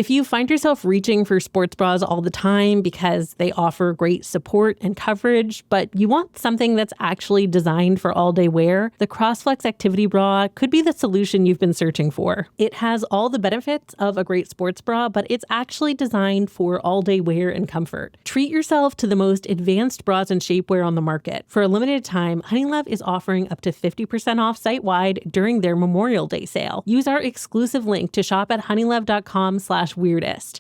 if you find yourself reaching for sports bras all the time because they offer great support and coverage, but you want something that's actually designed for all-day wear, the CrossFlex Activity Bra could be the solution you've been searching for. It has all the benefits of a great sports bra, but it's actually designed for all-day wear and comfort. Treat yourself to the most advanced bras and shapewear on the market. For a limited time, Honeylove is offering up to 50% off site-wide during their Memorial Day sale. Use our exclusive link to shop at honeylove.com/weirdest.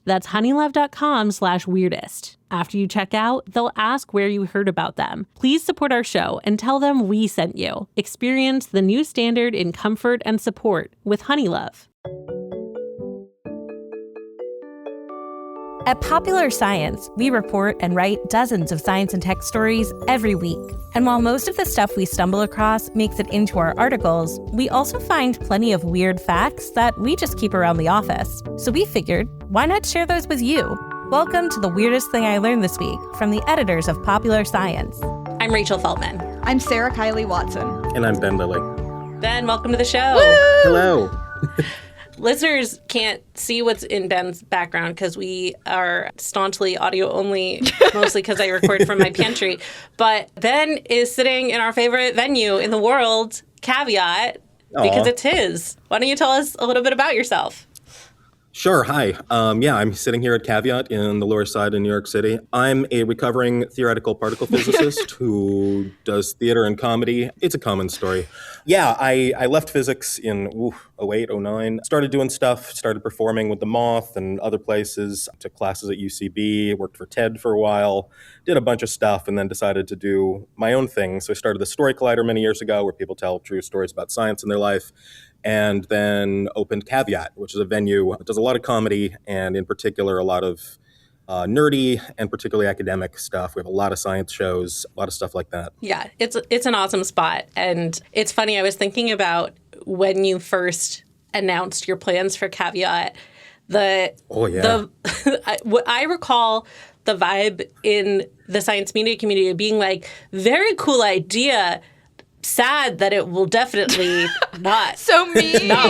That's honeylove.com/weirdest. After you check out, they'll ask where you heard about them. Please support our show and tell them we sent you. Experience the new standard in comfort and support with Honeylove. At Popular Science, we report and write dozens of science and tech stories every week. And while most of the stuff we stumble across makes it into our articles, we also find plenty of weird facts that we just keep around the office. So we figured, why not share those with you? Welcome to The Weirdest Thing I Learned This Week from the editors of Popular Science. I'm Rachel Feldman. I'm Sara Kiley Watson. And I'm Ben Lillie. Ben, welcome to the show. Woo! Hello. Listeners can't see what's in Ben's background because we are staunchly audio only, mostly because I record from my pantry. But Ben is sitting in our favorite venue in the world, Caveat, because it's his. Why don't you tell us a little bit about yourself? Sure. Hi. I'm sitting here at Caveat in the Lower Side in New York City. I'm a recovering theoretical particle physicist who does theater and comedy. It's a common story. Yeah, I left physics in 08, 09. Started doing stuff, started performing with the Moth and other places. Took classes at UCB, worked for TED for a while, did a bunch of stuff, and then decided to do my own thing. So I started the Story Collider many years ago where people tell true stories about science in their life. And then opened Caveat, which is a venue that does a lot of comedy and in particular a lot of nerdy and particularly academic stuff. We have a lot of science shows, a lot of stuff like that. Yeah, it's an awesome spot. And it's funny, I was thinking about when you first announced your plans for Caveat, I recall the vibe in the science media community being like, very cool idea. Sad that it will definitely not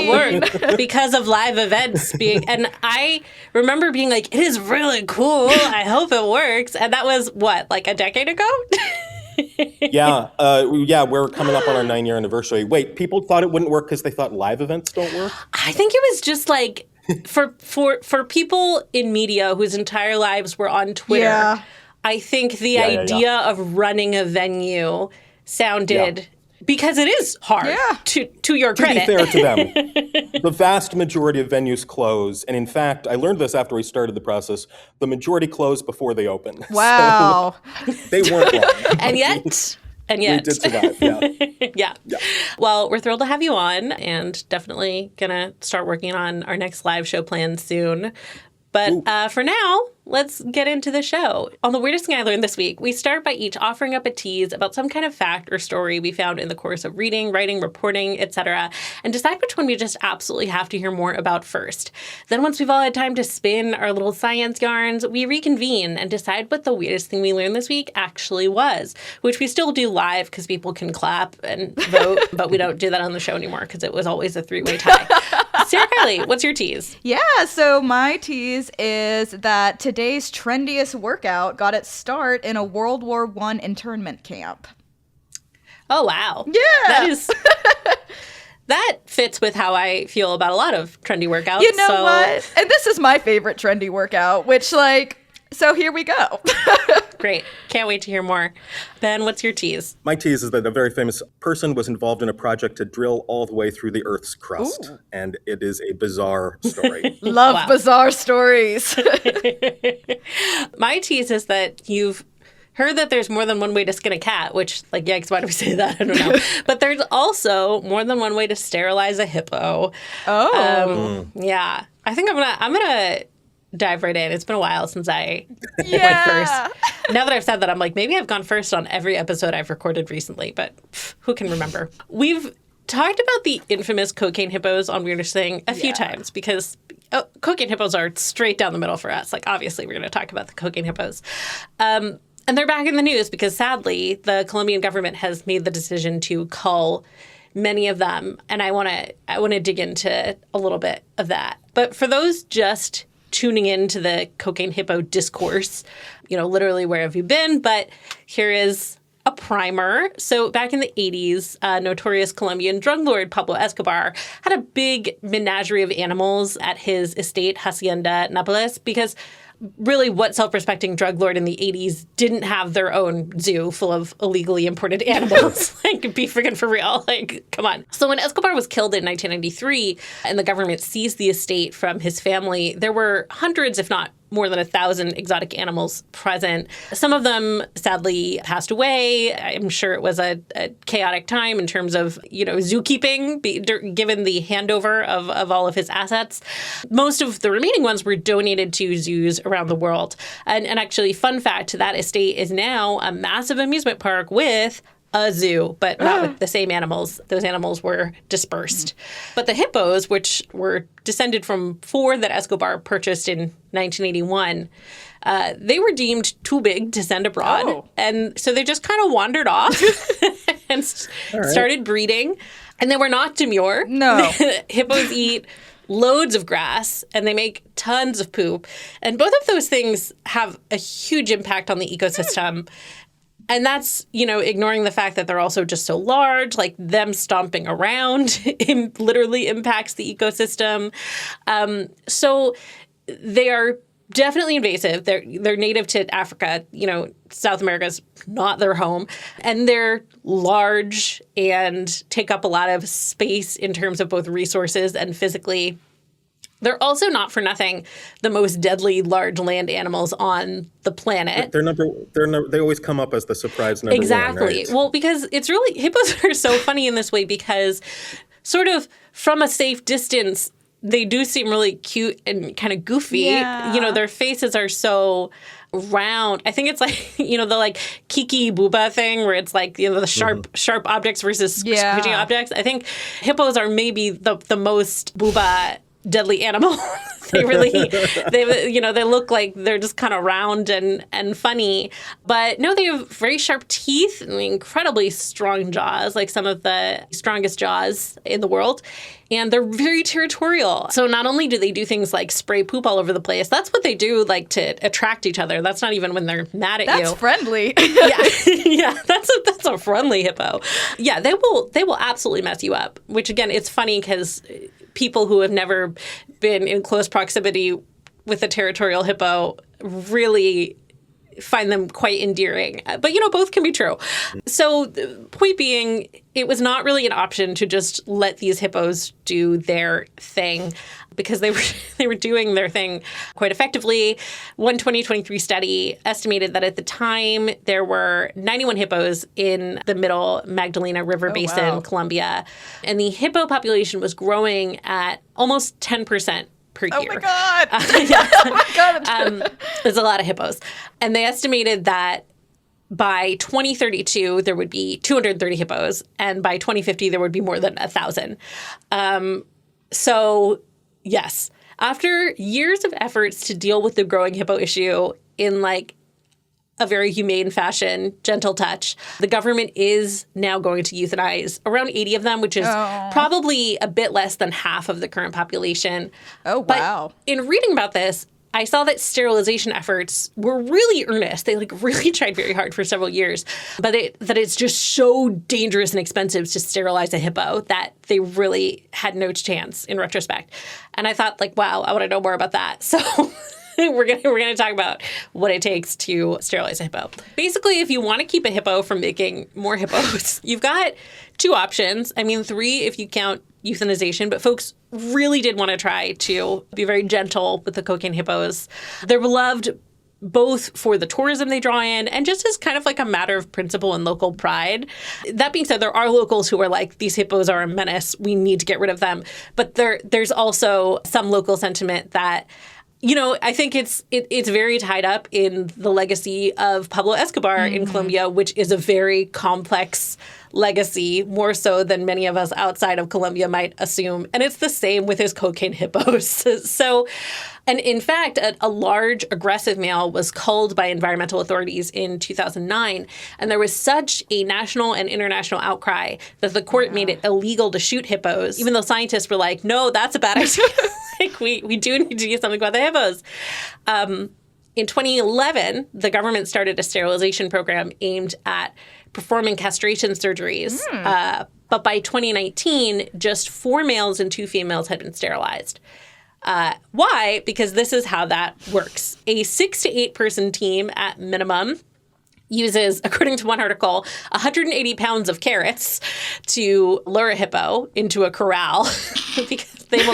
work because of live events being, and I remember being like, it is really cool. I hope it works. And that was like a decade ago? Yeah, we're coming up on our 9-year anniversary. Wait, people thought it wouldn't work because they thought live events don't work? I think it was just like for people in media whose entire lives were on Twitter. Yeah. I think the idea of running a venue sounded because it is hard to your credit. To be fair to them, the vast majority of venues close. And in fact, I learned this after we started the process, the majority close before they open. Wow. So they weren't long. And yet. We did survive, yeah. Well, we're thrilled to have you on and definitely going to start working on our next live show plan soon. But for now, let's get into the show. On The Weirdest Thing I Learned This Week, we start by each offering up a tease about some kind of fact or story we found in the course of reading, writing, reporting, etc., and decide which one we just absolutely have to hear more about first. Then once we've all had time to spin our little science yarns, we reconvene and decide what the weirdest thing we learned this week actually was, which we still do live because people can clap and vote, but we don't do that on the show anymore because it was always a 3-way tie. Sara Kiley, what's your tease? Yeah, so my tease is that today's trendiest workout got its start in a World War I internment camp. Oh, wow. Yeah. That fits with how I feel about a lot of trendy workouts. You know what? And this is my favorite trendy workout, which so here we go. Great. Can't wait to hear more. Ben, what's your tease? My tease is that a very famous person was involved in a project to drill all the way through the Earth's crust. Ooh. And it is a bizarre story. Love bizarre stories. My tease is that you've heard that there's more than one way to skin a cat, which, yikes, why do we say that? I don't know. But there's also more than one way to sterilize a hippo. Oh. Yeah. I think I'm gonna dive right in. It's been a while since I went first. Now that I've said that, I'm like, maybe I've gone first on every episode I've recorded recently, but who can remember? We've talked about the infamous cocaine hippos on Weirdest Thing a few times because cocaine hippos are straight down the middle for us. Obviously, we're going to talk about the cocaine hippos. And they're back in the news because, sadly, the Colombian government has made the decision to cull many of them. And I want to dig into a little bit of that. But for those just tuning into the cocaine hippo discourse. Literally, where have you been? But here is a primer. So back in the 80s, notorious Colombian drug lord Pablo Escobar had a big menagerie of animals at his estate, Hacienda Nápoles, because really what self-respecting drug lord in the 80s didn't have their own zoo full of illegally imported animals. Be freaking for real. Come on. So when Escobar was killed in 1993 and the government seized the estate from his family, there were hundreds, if not more than 1,000 exotic animals present. Some of them sadly passed away. I'm sure it was a chaotic time in terms of, zookeeping, given the handover of all of his assets. Most of the remaining ones were donated to zoos around the world. And actually, fun fact, that estate is now a massive amusement park with a zoo, but not with the same animals. Those animals were dispersed. But the hippos, which were descended from 4 that Escobar purchased in 1981, they were deemed too big to send abroad. Oh. And so they just kind of wandered off and started breeding. And they were not demure. No. Hippos eat loads of grass, and they make tons of poop. And both of those things have a huge impact on the ecosystem. And that's, ignoring the fact that they're also just so large, them stomping around literally impacts the ecosystem. So they are definitely invasive. They're native to Africa. South America's not their home. And they're large and take up a lot of space in terms of both resources and physically. They're also not for nothing the most deadly large land animals on the planet. They always come up as the surprise number exactly. one, right? Well, because hippos are so funny in this way because sort of from a safe distance, they do seem really cute and kind of goofy. Yeah. Their faces are so round. I think it's the Kiki Booba thing where it's the sharp objects versus squishy objects. I think hippos are maybe the most Booba deadly animal. They look like they're just kind of round and funny. But no, they have very sharp teeth and incredibly strong jaws, like some of the strongest jaws in the world. And they're very territorial. So not only do they do things like spray poop all over the place, that's what they do to attract each other. That's not even when they're mad at you. That's friendly. Yeah, that's a friendly hippo. Yeah, they will absolutely mess you up, which again, it's funny because people who have never been in close proximity with a territorial hippo really find them quite endearing. But, both can be true. So the point being, it was not really an option to just let these hippos do their thing because they were doing their thing quite effectively. One 2023 study estimated that at the time there were 91 hippos in the middle Magdalena River Basin, Colombia. And the hippo population was growing at almost 10% per year. Oh my God. Oh my God. There's a lot of hippos. And they estimated that by 2032, there would be 230 hippos. And by 2050, there would be more than 1,000. So, yes, after years of efforts to deal with the growing hippo issue in a very humane fashion, gentle touch, the government is now going to euthanize around 80 of them, which is probably a bit less than half of the current population. Oh, wow. But in reading about this, I saw that sterilization efforts were really earnest. They really tried very hard for several years, but that it's just so dangerous and expensive to sterilize a hippo that they really had no chance in retrospect. And I thought wow, I want to know more about that. So we're gonna talk about what it takes to sterilize a hippo. Basically, if you want to keep a hippo from making more hippos, you've got 2 options. I mean, 3 if you count euthanization, but folks really did want to try to be very gentle with the cocaine hippos. They're beloved both for the tourism they draw in and just as kind of a matter of principle and local pride. That being said, there are locals who are these hippos are a menace. We need to get rid of them. But there's also some local sentiment that I think it's very tied up in the legacy of Pablo Escobar in Colombia, which is a very complex legacy, more so than many of us outside of Colombia might assume. And it's the same with his cocaine hippos. So, and in fact, a large aggressive male was culled by environmental authorities in 2009. And there was such a national and international outcry that the court made it illegal to shoot hippos, even though scientists were no, that's a bad idea. Like, we do need to do something about the hippos. In 2011, the government started a sterilization program aimed at performing castration surgeries. But by 2019, just 4 males and 2 females had been sterilized. Why? Because this is how that works. A 6 to 8 person team at minimum uses, according to one article, 180 pounds of carrots to lure a hippo into a corral because they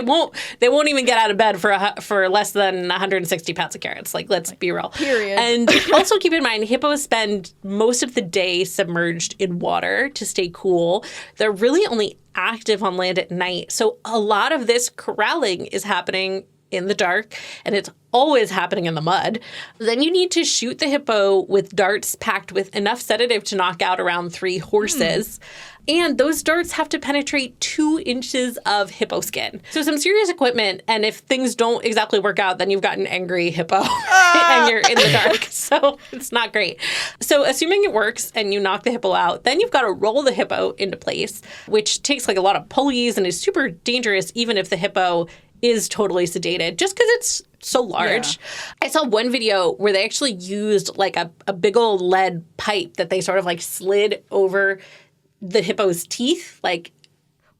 won't even get out of bed for less than 160 pounds of carrots. Like, let's be real. Period. And also keep in mind, hippos spend most of the day submerged in water to stay cool. They're really only active on land at night. So a lot of this corralling is happening in the dark, and it's always happening in the mud. Then you need to shoot the hippo with darts packed with enough sedative to knock out around 3 horses. And those darts have to penetrate 2 inches of hippo skin. So some serious equipment, and if things don't exactly work out, then you've got an angry hippo and you're in the dark. So it's not great. So assuming it works and you knock the hippo out, then you've got to roll the hippo into place, which takes like a lot of pulleys and is super dangerous even if the hippo is totally sedated, just because it's so large. Yeah. I saw one video where they actually used like a big old lead pipe that they sort of like slid over the hippo's teeth, like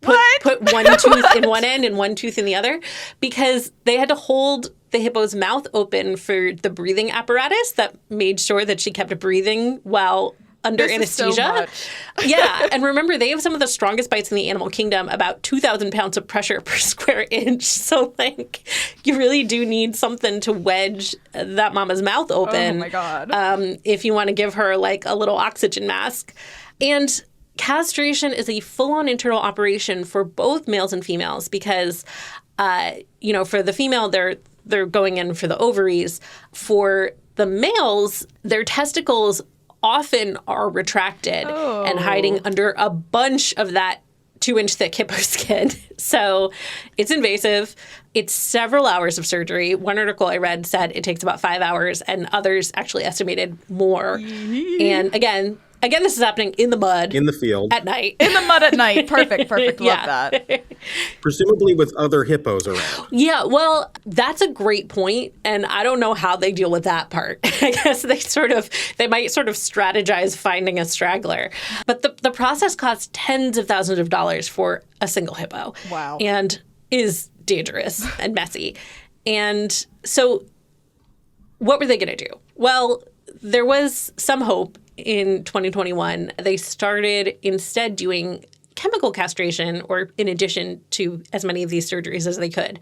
put one tooth in one end and one tooth in the other, because they had to hold the hippo's mouth open for the breathing apparatus that made sure that she kept breathing while under anesthesia. Yeah. And remember, they have some of the strongest bites in the animal kingdom, about 2,000 pounds of pressure per square inch. So, like, you really do need something to wedge that mama's mouth open. Oh, my God. If you want to give her, like, a little oxygen mask. And castration is a full-on internal operation for both males and females because, for the female, they're going in for the ovaries. For the males, their testicles often are retracted and hiding under a bunch of that 2-inch thick hippo skin. So it's invasive. It's several hours of surgery. One article I read said it takes about 5 hours, and others actually estimated more. And again, this is happening in the mud. In the field. At night. In the mud at night. Perfect. Love that. Presumably with other hippos around. Yeah, well, that's a great point, and I don't know how they deal with that part. I guess they might strategize finding a straggler. But the process costs tens of thousands of dollars for a single hippo. Wow. And is dangerous and messy. And so what were they going to do? Well, there was some hope. In 2021, they started instead doing chemical castration, or in addition to as many of these surgeries as they could.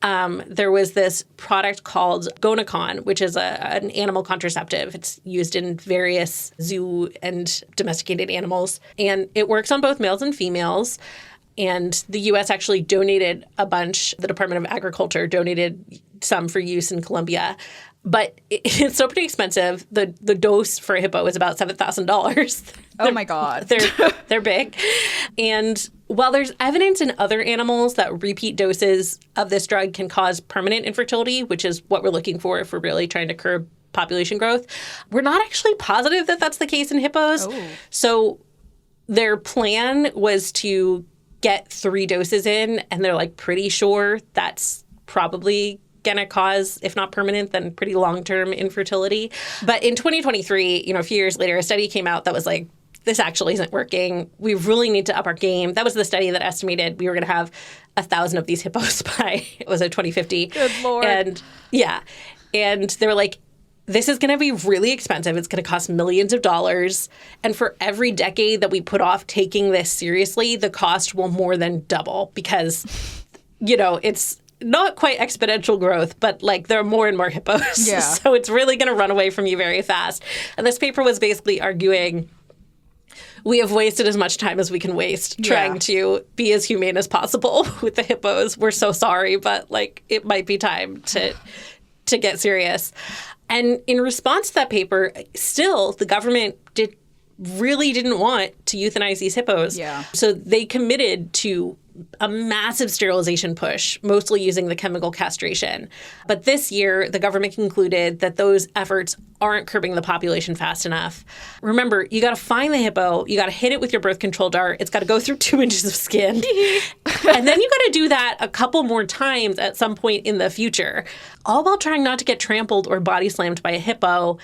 There was this product called Gonacon, which is an animal contraceptive. It's used in various zoo and domesticated animals, and it works on both males and females. And the U.S. actually donated a bunch. The Department of Agriculture donated some for use in Colombia. But it's so pretty expensive. The dose for a hippo is about $7,000. Oh, my God. They're big. And while there's evidence in other animals that repeat doses of this drug can cause permanent infertility, which is what we're looking for if we're really trying to curb population growth, we're not actually positive that that's the case in hippos. Oh. So their plan was to get 3 doses in, and they're like pretty sure that's probably going to cause, if not permanent, then pretty long-term infertility. But in 2023, a few years later, a study came out that was like, this actually isn't working. We really need to up our game. That was the study that estimated we were going to have 1,000 of these hippos by, it was 2050. Good Lord. And they were like, this is going to be really expensive. It's going to cost millions of dollars. And for every decade that we put off taking this seriously, the cost will more than double because, it's not quite exponential growth, but like there are more and more hippos. Yeah. So it's really going to run away from you very fast. And this paper was basically arguing we have wasted as much time as we can waste trying to be as humane as possible with the hippos. We're so sorry, but like it might be time to get serious. And in response to that paper, still the government really didn't want to euthanize these hippos. Yeah. So they committed to a massive sterilization push, mostly using the chemical castration. But this year, the government concluded that those efforts aren't curbing the population fast enough. Remember, you got to find the hippo, you got to hit it with your birth control dart, it's got to go through 2 inches of skin, and then you got to do that a couple more times at some point in the future, all while trying not to get trampled or body slammed by a hippo.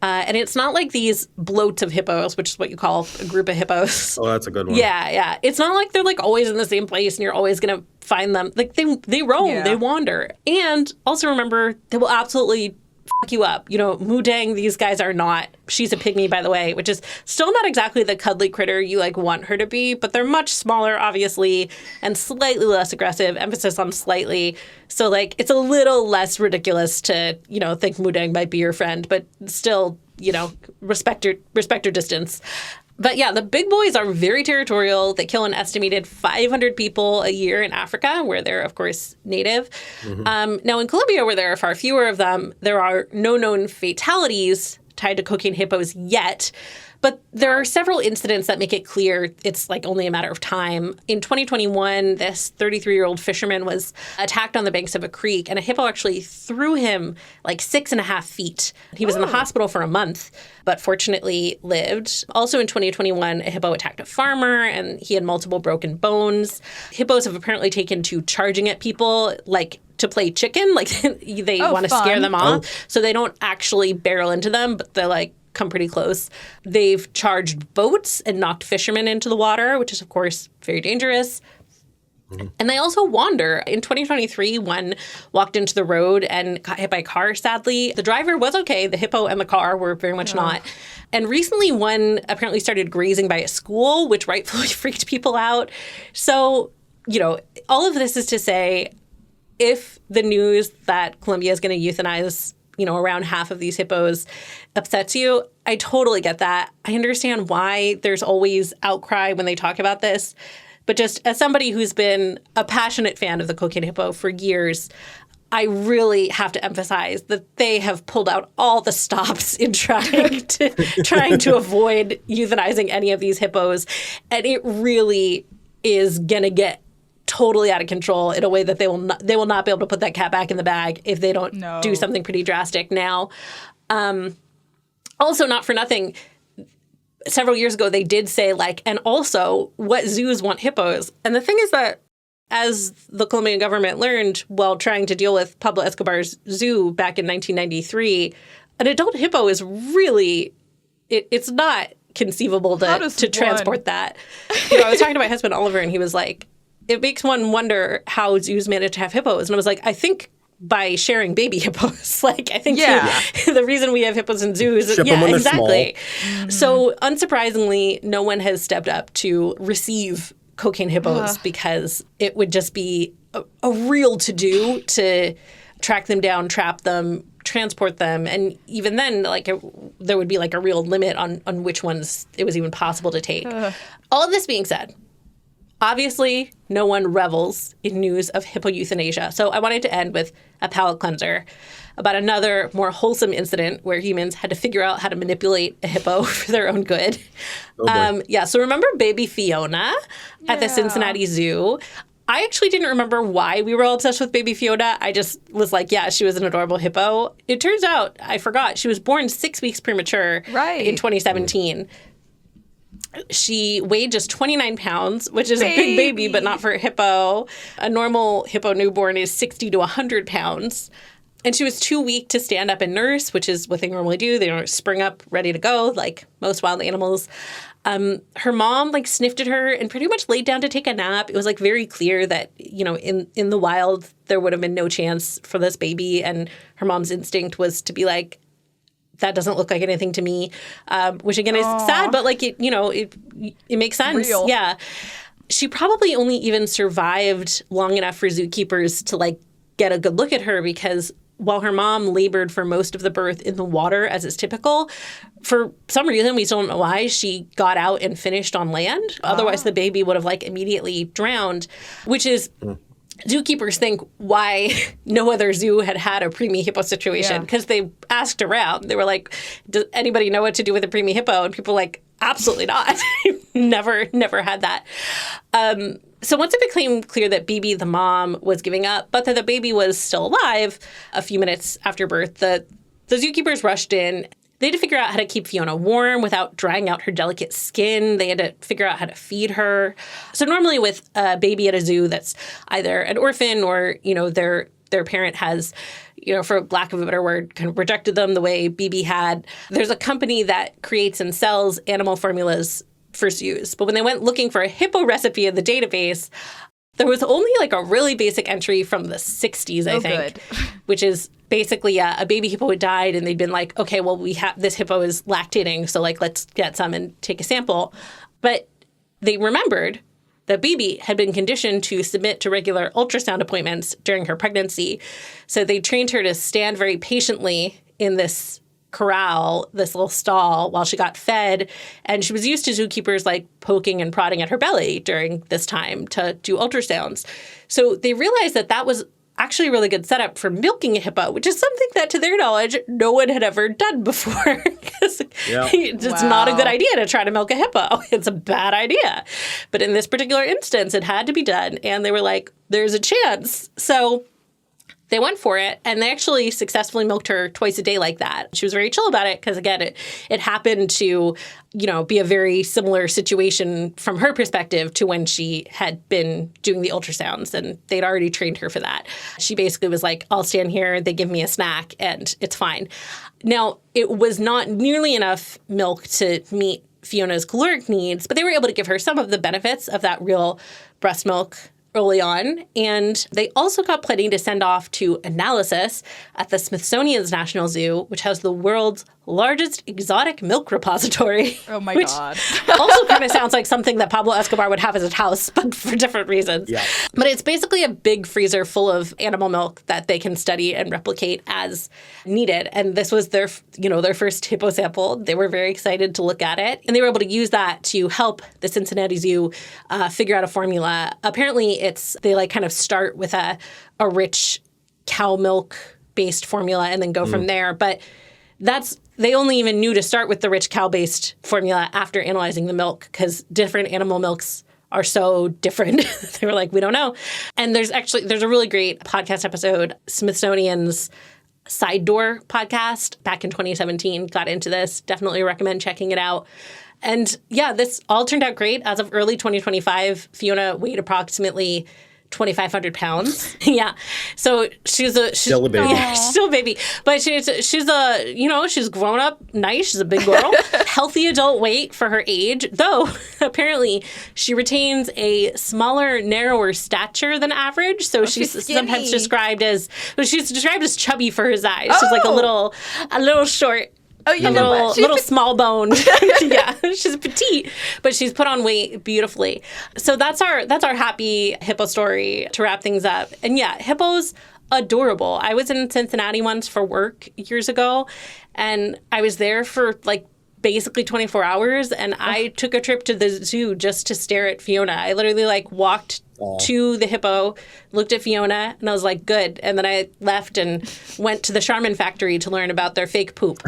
And it's not like these bloats of hippos, which is what you call a group of hippos. Oh, that's a good one. Yeah. It's not like they're like always in the same place and you're always going to find them. Like they roam, they wander. And also remember, they will absolutely fuck you up. You know, Mudang, these guys are not. She's a pygmy, by the way, which is still not exactly the cuddly critter you like want her to be, but they're much smaller, obviously, and slightly less aggressive, emphasis on slightly. So like it's a little less ridiculous to, you know, think Mudang might be your friend, but still, you know, respect her distance. But yeah, the big boys are very territorial. They kill an estimated 500 people a year in Africa, where they're, of course, native. Now, in Colombia, where there are far fewer of them, there are no known fatalities tied to cocaine hippos yet. But there are several incidents that make it clear it's like only a matter of time. In 2021, this 33-year-old fisherman was attacked on the banks of a creek, and a hippo actually threw him like 6.5 feet. He was in the hospital for a month, but fortunately lived. Also in 2021, a hippo attacked a farmer, and he had multiple broken bones. Hippos have apparently taken to charging at people like to play chicken. Like they want to scare them off. So they don't actually barrel into them, but they're like, come pretty close. They've charged boats and knocked fishermen into the water, which is, of course, very dangerous. And they also wander. In 2023, one walked into the road and got hit by a car, sadly. The driver was okay. The hippo and the car were very much not. And recently, one apparently started grazing by a school, which rightfully freaked people out. So, you know, all of this is to say, if the news that Colombia is going to euthanize, you know, around half of these hippos upsets you, I totally get that. I understand why there's always outcry when they talk about this. But just as somebody who's been a passionate fan of the cocaine hippo for years, I really have to emphasize that they have pulled out all the stops in trying to avoid euthanizing any of these hippos. And it really is going to get totally out of control in a way that they will not be able to put that cat back in the bag if they don't do something pretty drastic now. Also, not for nothing, several years ago they did say, like, and also what zoos want hippos. And the thing is that as the Colombian government learned while trying to deal with Pablo Escobar's zoo back in 1993, an adult hippo is really, it's not conceivable to transport that. You know, I was talking to my husband, Oliver, and he was like, it makes one wonder how zoos manage to have hippos. And I was like, I think by sharing baby hippos. Like, I think the reason we have hippos in zoos is, exactly. So unsurprisingly, no one has stepped up to receive cocaine hippos because it would just be a real to-do to track them down, trap them, transport them. And even then, like, there would be like a real limit on which ones it was even possible to take. All of this being said, obviously, no one revels in news of hippo euthanasia. So I wanted to end with a palate cleanser about another more wholesome incident where humans had to figure out how to manipulate a hippo for their own good. So remember baby Fiona at the Cincinnati Zoo? I actually didn't remember why we were all obsessed with baby Fiona. I just was like, yeah, she was an adorable hippo. It turns out, I forgot, she was born 6 weeks premature in 2017. She weighed just 29 pounds, which is a big baby, but not for a hippo. A normal hippo newborn is 60 to 100 pounds. And she was too weak to stand up and nurse, which is what they normally do. They don't spring up ready to go like most wild animals. Her mom like sniffed at her and pretty much laid down to take a nap. It was like very clear that, you know, in the wild, there would have been no chance for this baby. And her mom's instinct was to be like, that doesn't look like anything to me, which again is sad, but like it makes sense. Real. Yeah. She probably only even survived long enough for zookeepers to like get a good look at her, because while her mom labored for most of the birth in the water, as is typical, for some reason, we still don't know why, she got out and finished on land. Otherwise, the baby would have like immediately drowned, which is zookeepers think why no other zoo had a preemie hippo situation, because they asked around. They were like, does anybody know what to do with a preemie hippo? And people were like, absolutely not. never had that. So once it became clear that Bibi, the mom, was giving up, but that the baby was still alive a few minutes after birth, the zookeepers rushed in. They had to figure out how to keep Fiona warm without drying out her delicate skin. They had to figure out how to feed her. So normally with a baby at a zoo that's either an orphan or, their parent has, for lack of a better word, kind of rejected them the way Bibi had. There's a company that creates and sells animal formulas for zoos. But when they went looking for a hippo recipe in the database, there was only like a really basic entry from the 60s, I think, which is basically a baby hippo had died and they'd been like, okay, well, we have this hippo is lactating, so like let's get some and take a sample. But they remembered that Bibi had been conditioned to submit to regular ultrasound appointments during her pregnancy. So they trained her to stand very patiently in this corral, this little stall, while she got fed. And she was used to zookeepers like poking and prodding at her belly during this time to do ultrasounds. So they realized that that was actually a really good setup for milking a hippo, which is something that, to their knowledge, no one had ever done before. It's not a good idea to try to milk a hippo. It's a bad idea. But in this particular instance, it had to be done. And they were like, there's a chance. So they went for it, and they actually successfully milked her twice a day like that. She was very chill about it because, again, it happened to, be a very similar situation from her perspective to when she had been doing the ultrasounds, and they'd already trained her for that. She basically was like, I'll stand here, they give me a snack, and it's fine. Now, it was not nearly enough milk to meet Fiona's caloric needs, but they were able to give her some of the benefits of that real breast milk early on. And they also got plenty to send off to analysis at the Smithsonian's National Zoo, which has the world's largest exotic milk repository. Oh my God. Also kind of sounds like something that Pablo Escobar would have as a house, but for different reasons. Yeah. But it's basically a big freezer full of animal milk that they can study and replicate as needed. And this was their first hippo sample. They were very excited to look at it. And they were able to use that to help the Cincinnati Zoo figure out a formula. Apparently, they kind of start with a rich cow milk based formula and then go from there. But they only even knew to start with the rich cow-based formula after analyzing the milk because different animal milks are so different. They were like, we don't know. And there's a really great podcast episode, Smithsonian's Side Door podcast back in 2017 got into this. Definitely recommend checking it out. And yeah, this all turned out great. As of early 2025, Fiona weighed approximately 2,500 pounds. Yeah. So she's still a baby. Yeah, she's still a baby. But she's grown up nice. She's a big girl. Healthy adult weight for her age. Though, apparently, she retains a smaller, narrower stature than average. So she's sometimes described as chubby for her size. She's like a little short. Oh, little small boned. Yeah, she's petite, but she's put on weight beautifully. So that's our happy hippo story to wrap things up. And yeah, hippos, adorable. I was in Cincinnati once for work years ago, and I was there for basically 24 hours, and I took a trip to the zoo just to stare at Fiona. I literally walked to the hippo, looked at Fiona, and I was like, good. And then I left and went to the Charmin factory to learn about their fake poop.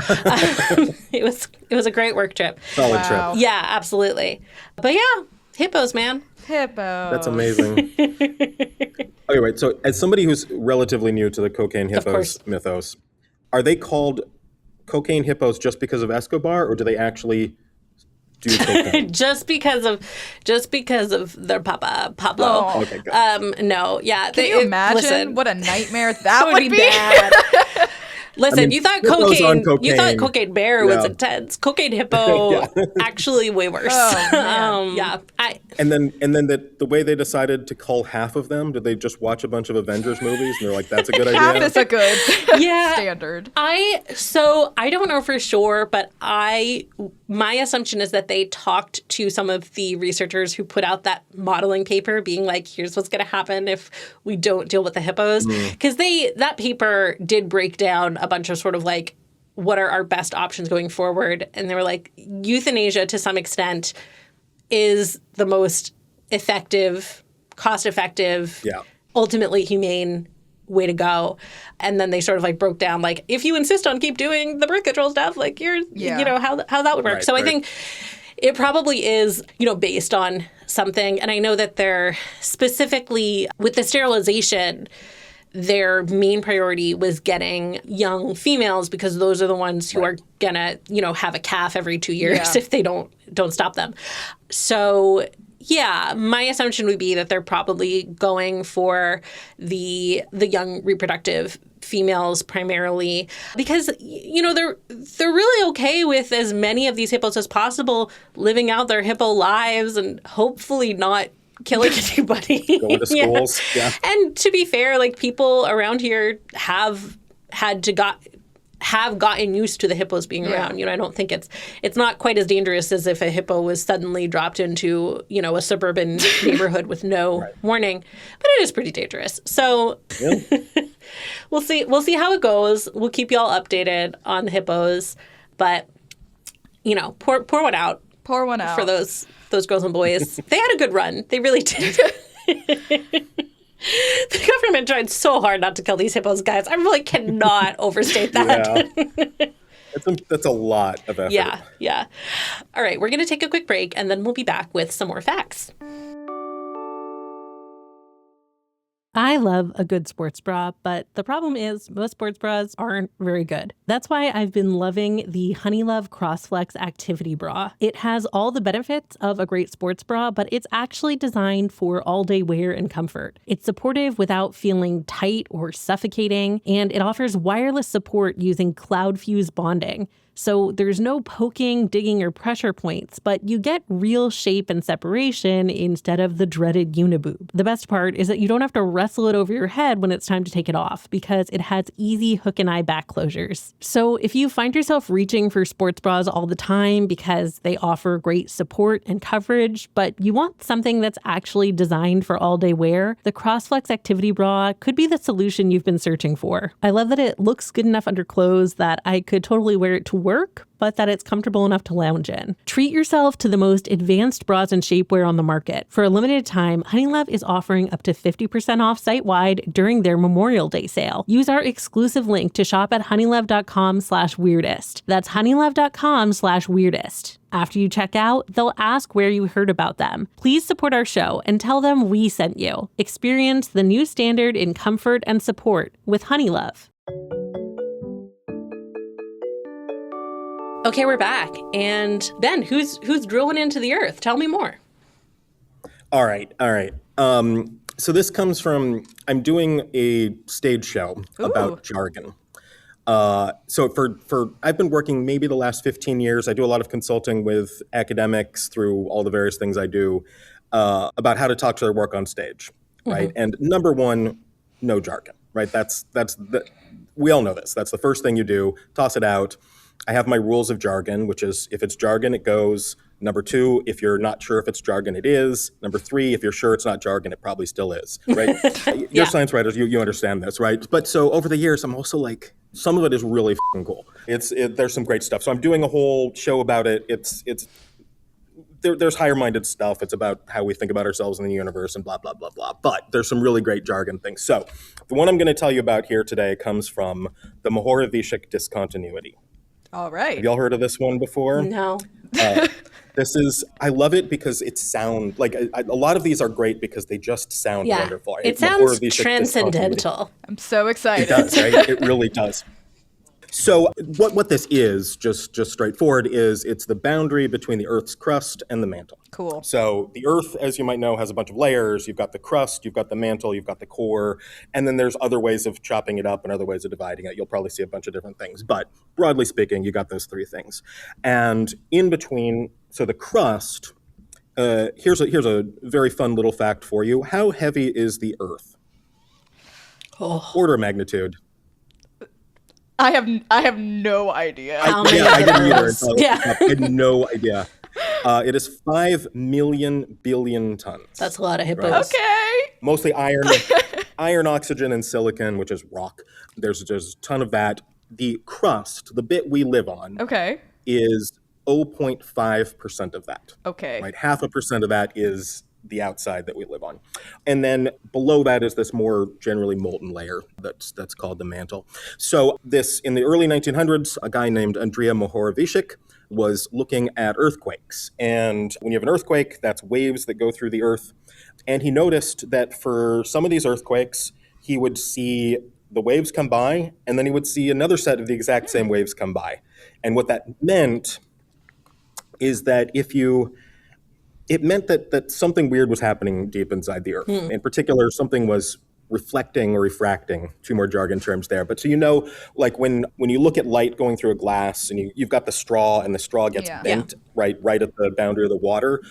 It was a great work trip. Solid trip. Yeah, absolutely. But yeah, hippos, man. Hippos. That's amazing. Okay, wait. So as somebody who's relatively new to the cocaine hippos mythos, are they called cocaine hippos just because of Escobar, or do they actually do cocaine? just because of their papa, Pablo. Oh. Okay, good. No, yeah. Can you imagine what a nightmare that would would be? Bad. Listen, you thought cocaine. cocaine bear was intense. Cocaine hippo, actually way worse. Oh, yeah. And then the way they decided to cull half of them, did they just watch a bunch of Avengers movies and they're like, that's a good idea? Half is a good standard. I don't know for sure, but my assumption is that they talked to some of the researchers who put out that modeling paper being like, here's what's going to happen if we don't deal with the hippos. Because that paper did break down a bunch of sort of what are our best options going forward. And they were like, euthanasia to some extent is the most effective, cost-effective, ultimately humane way to go. And then they sort of broke down if you insist on keep doing the birth control stuff, how that would work. I think It probably is, based on something. And I know that they're specifically with the sterilization, their main priority was getting young females because those are the ones who are gonna, have a calf every 2 years if they don't stop them. So yeah, my assumption would be that they're probably going for the young reproductive females primarily because they're really okay with as many of these hippos as possible living out their hippo lives and hopefully not killing anybody. Going to schools. Yeah. And to be fair, like people around here have gotten used to the hippos being around. I don't think it's not quite as dangerous as if a hippo was suddenly dropped into, a suburban neighborhood with no warning. But it is pretty dangerous. So we'll see how it goes. We'll keep you all updated on the hippos. But, pour one out. Pour one out. For those girls and boys. They had a good run. They really did. The government tried so hard not to kill these hippos, guys. I really cannot overstate that. Yeah. That's a lot of effort. Yeah. All right, we're going to take a quick break, and then we'll be back with some more facts. I love a good sports bra, but the problem is most sports bras aren't very good. That's why I've been loving the Honeylove CrossFlex Activity Bra. It has all the benefits of a great sports bra, but it's actually designed for all-day wear and comfort. It's supportive without feeling tight or suffocating, and it offers wireless support using cloud-fused bonding. So there's no poking, digging, or pressure points, but you get real shape and separation instead of the dreaded uniboob. The best part is that you don't have to wrestle it over your head when it's time to take it off because it has easy hook and eye back closures. So if you find yourself reaching for sports bras all the time because they offer great support and coverage, but you want something that's actually designed for all-day wear, the CrossFlex Activity Bra could be the solution you've been searching for. I love that it looks good enough under clothes that I could totally wear it to work, but that it's comfortable enough to lounge in. Treat yourself to the most advanced bras and shapewear on the market. For a limited time, Honeylove is offering up to 50% off site-wide during their Memorial Day sale. Use our exclusive link to shop at honeylove.com/weirdest. That's honeylove.com/weirdest. After you check out, they'll ask where you heard about them. Please support our show and tell them we sent you. Experience the new standard in comfort and support with Honeylove. Okay, we're back. And Ben, who's drilling into the earth? Tell me more. All right. So this comes from, I'm doing a stage show about jargon. So I've been working maybe the last 15 years. I do a lot of consulting with academics through all the various things I do about how to talk to their work on stage, right? Mm-hmm. And number one, no jargon, right? We all know this. That's the first thing you do. Toss it out. I have my rules of jargon, which is if it's jargon, it goes. Number two, if you're not sure if it's jargon, it is. Number three, if you're sure it's not jargon, it probably still is, right? You're science writers, you understand this, right? But so over the years, I'm also like, some of it is really f***ing cool. There's some great stuff. So I'm doing a whole show about it. There's higher-minded stuff. It's about how we think about ourselves in the universe and blah, blah, blah, blah. But there's some really great jargon things. So the one I'm going to tell you about here today comes from the Mohorovicic discontinuity. All right. Have y'all heard of this one before? No. I love it because it sounds like a lot of these are great because they just sound wonderful. It sounds transcendental. I'm so excited. It does, right? It really does. So what this is, just straightforward, is it's the boundary between the Earth's crust and the mantle. Cool. So the Earth, as you might know, has a bunch of layers. You've got the crust, you've got the mantle, you've got the core, and then there's other ways of chopping it up and other ways of dividing it. You'll probably see a bunch of different things. But broadly speaking, you got those three things. And in between, so the crust, here's a very fun little fact for you. How heavy is the Earth? Order of magnitude. I have no idea. How many I didn't either. Yeah. I had no idea. It is 5 million billion tons. That's a lot of hippos. Right? Okay. Mostly iron, oxygen, and silicon, which is rock. There's a ton of that. The crust, the bit we live on, is 0.5% of that. Okay. Right, 0.5% of that is the outside that we live on. And then below that is this more generally molten layer that's called the mantle. So this, in the early 1900s, a guy named Andrea Mohorovicic was looking at earthquakes. And when you have an earthquake, that's waves that go through the earth. And he noticed that for some of these earthquakes, he would see the waves come by, and then he would see another set of the exact same waves come by. And what that meant is that it meant that something weird was happening deep inside the earth. In particular, something was reflecting or refracting, two more jargon terms there. But so like when you look at light going through a glass and you've got the straw and the straw gets bent right at the boundary of the water,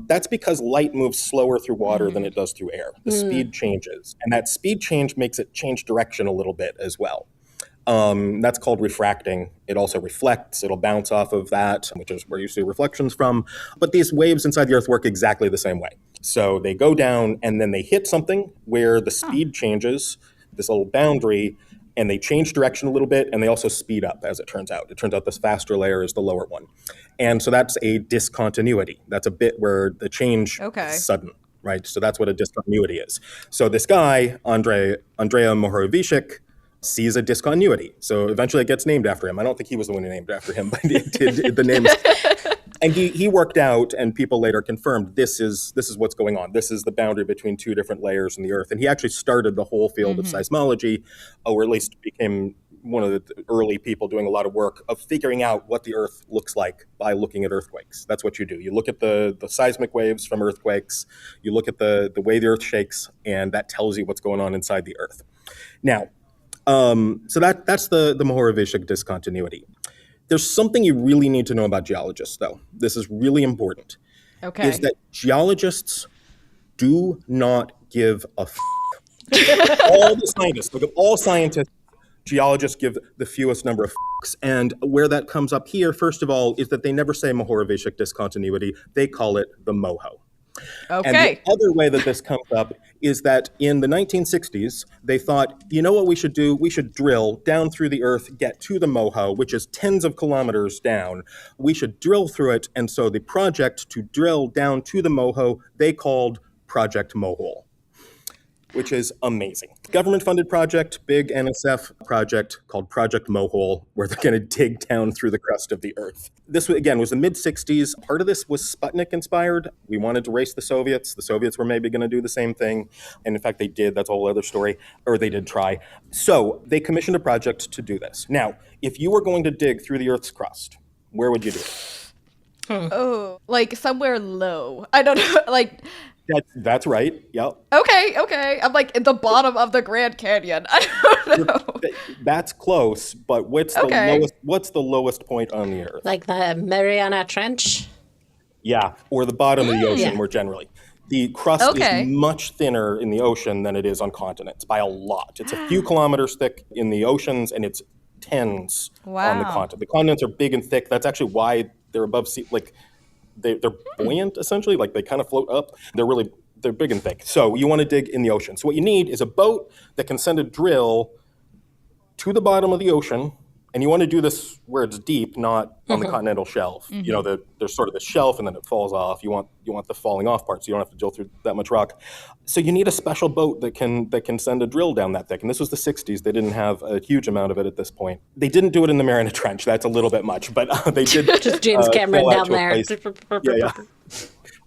that's because light moves slower through water than it does through air. The speed changes, and that speed change makes it change direction a little bit as well. That's called refracting. It also reflects. It'll bounce off of that, which is where you see reflections from. But these waves inside the earth work exactly the same way. So they go down and then they hit something where the speed changes, this little boundary, and they change direction a little bit, and they also speed up, as it turns out. It turns out this faster layer is the lower one. And so that's a discontinuity. That's a bit where the change is sudden, right? So that's what a discontinuity is. So this guy, Andrea Mohorovičić, sees a discontinuity. So eventually it gets named after him. I don't think he was the one who named it after him, but the name is... And he worked out, and people later confirmed, this is what's going on. This is the boundary between two different layers in the earth. And he actually started the whole field of seismology, or at least became one of the early people doing a lot of work of figuring out what the earth looks like by looking at earthquakes. That's what you do. You look at the seismic waves from earthquakes, you look at the way the earth shakes, and that tells you what's going on inside the earth. Now, so that's the Mohorovičić discontinuity. There's something you really need to know about geologists, though. This is really important. Okay. Is that geologists do not give a all the scientists, look at all scientists, geologists give the fewest number of And where that comes up here, first of all, is that they never say Mohorovičić discontinuity. They call it the MOHO. Okay. And the other way that this comes up is that in the 1960s, they thought, you know what we should do? We should drill down through the earth, get to the MOHO, which is tens of kilometers down. We should drill through it. And so the project to drill down to the MOHO, they called Project Mohole, which is amazing. Government-funded project, big NSF project called Project Mohole, where they're going to dig down through the crust of the earth. This, again, was the mid-'60s. Part of this was Sputnik-inspired. We wanted to race the Soviets. The Soviets were maybe going to do the same thing. And in fact, they did. That's a whole other story. Or they did try. So they commissioned a project to do this. Now, if you were going to dig through the Earth's crust, where would you do it? Oh, like somewhere low. I don't know, like... That's right. Yep. Okay. I'm like at the bottom of the Grand Canyon. I don't know. That's close, but what's the lowest point on the Earth? Like the Mariana Trench? Yeah, or the bottom of the ocean more generally. The crust is much thinner in the ocean than it is on continents by a lot. It's a few kilometers thick in the oceans, and it's tens on the continent. The continents are big and thick. That's actually why they're above sea, like they're buoyant, essentially, like they kind of float up. They're big and thick. So you want to dig in the ocean. So what you need is a boat that can send a drill to the bottom of the ocean, and you want to do this where it's deep, not on the continental shelf. You know, there's sort of the shelf, and then it falls off. You want the falling off part, so you don't have to drill through that much rock. So you need a special boat that can send a drill down that thick. And this was the 60s. They didn't have a huge amount of it at this point. They didn't do it in the Mariana Trench. That's a little bit much, but they did. Just James Cameron down there. Yeah.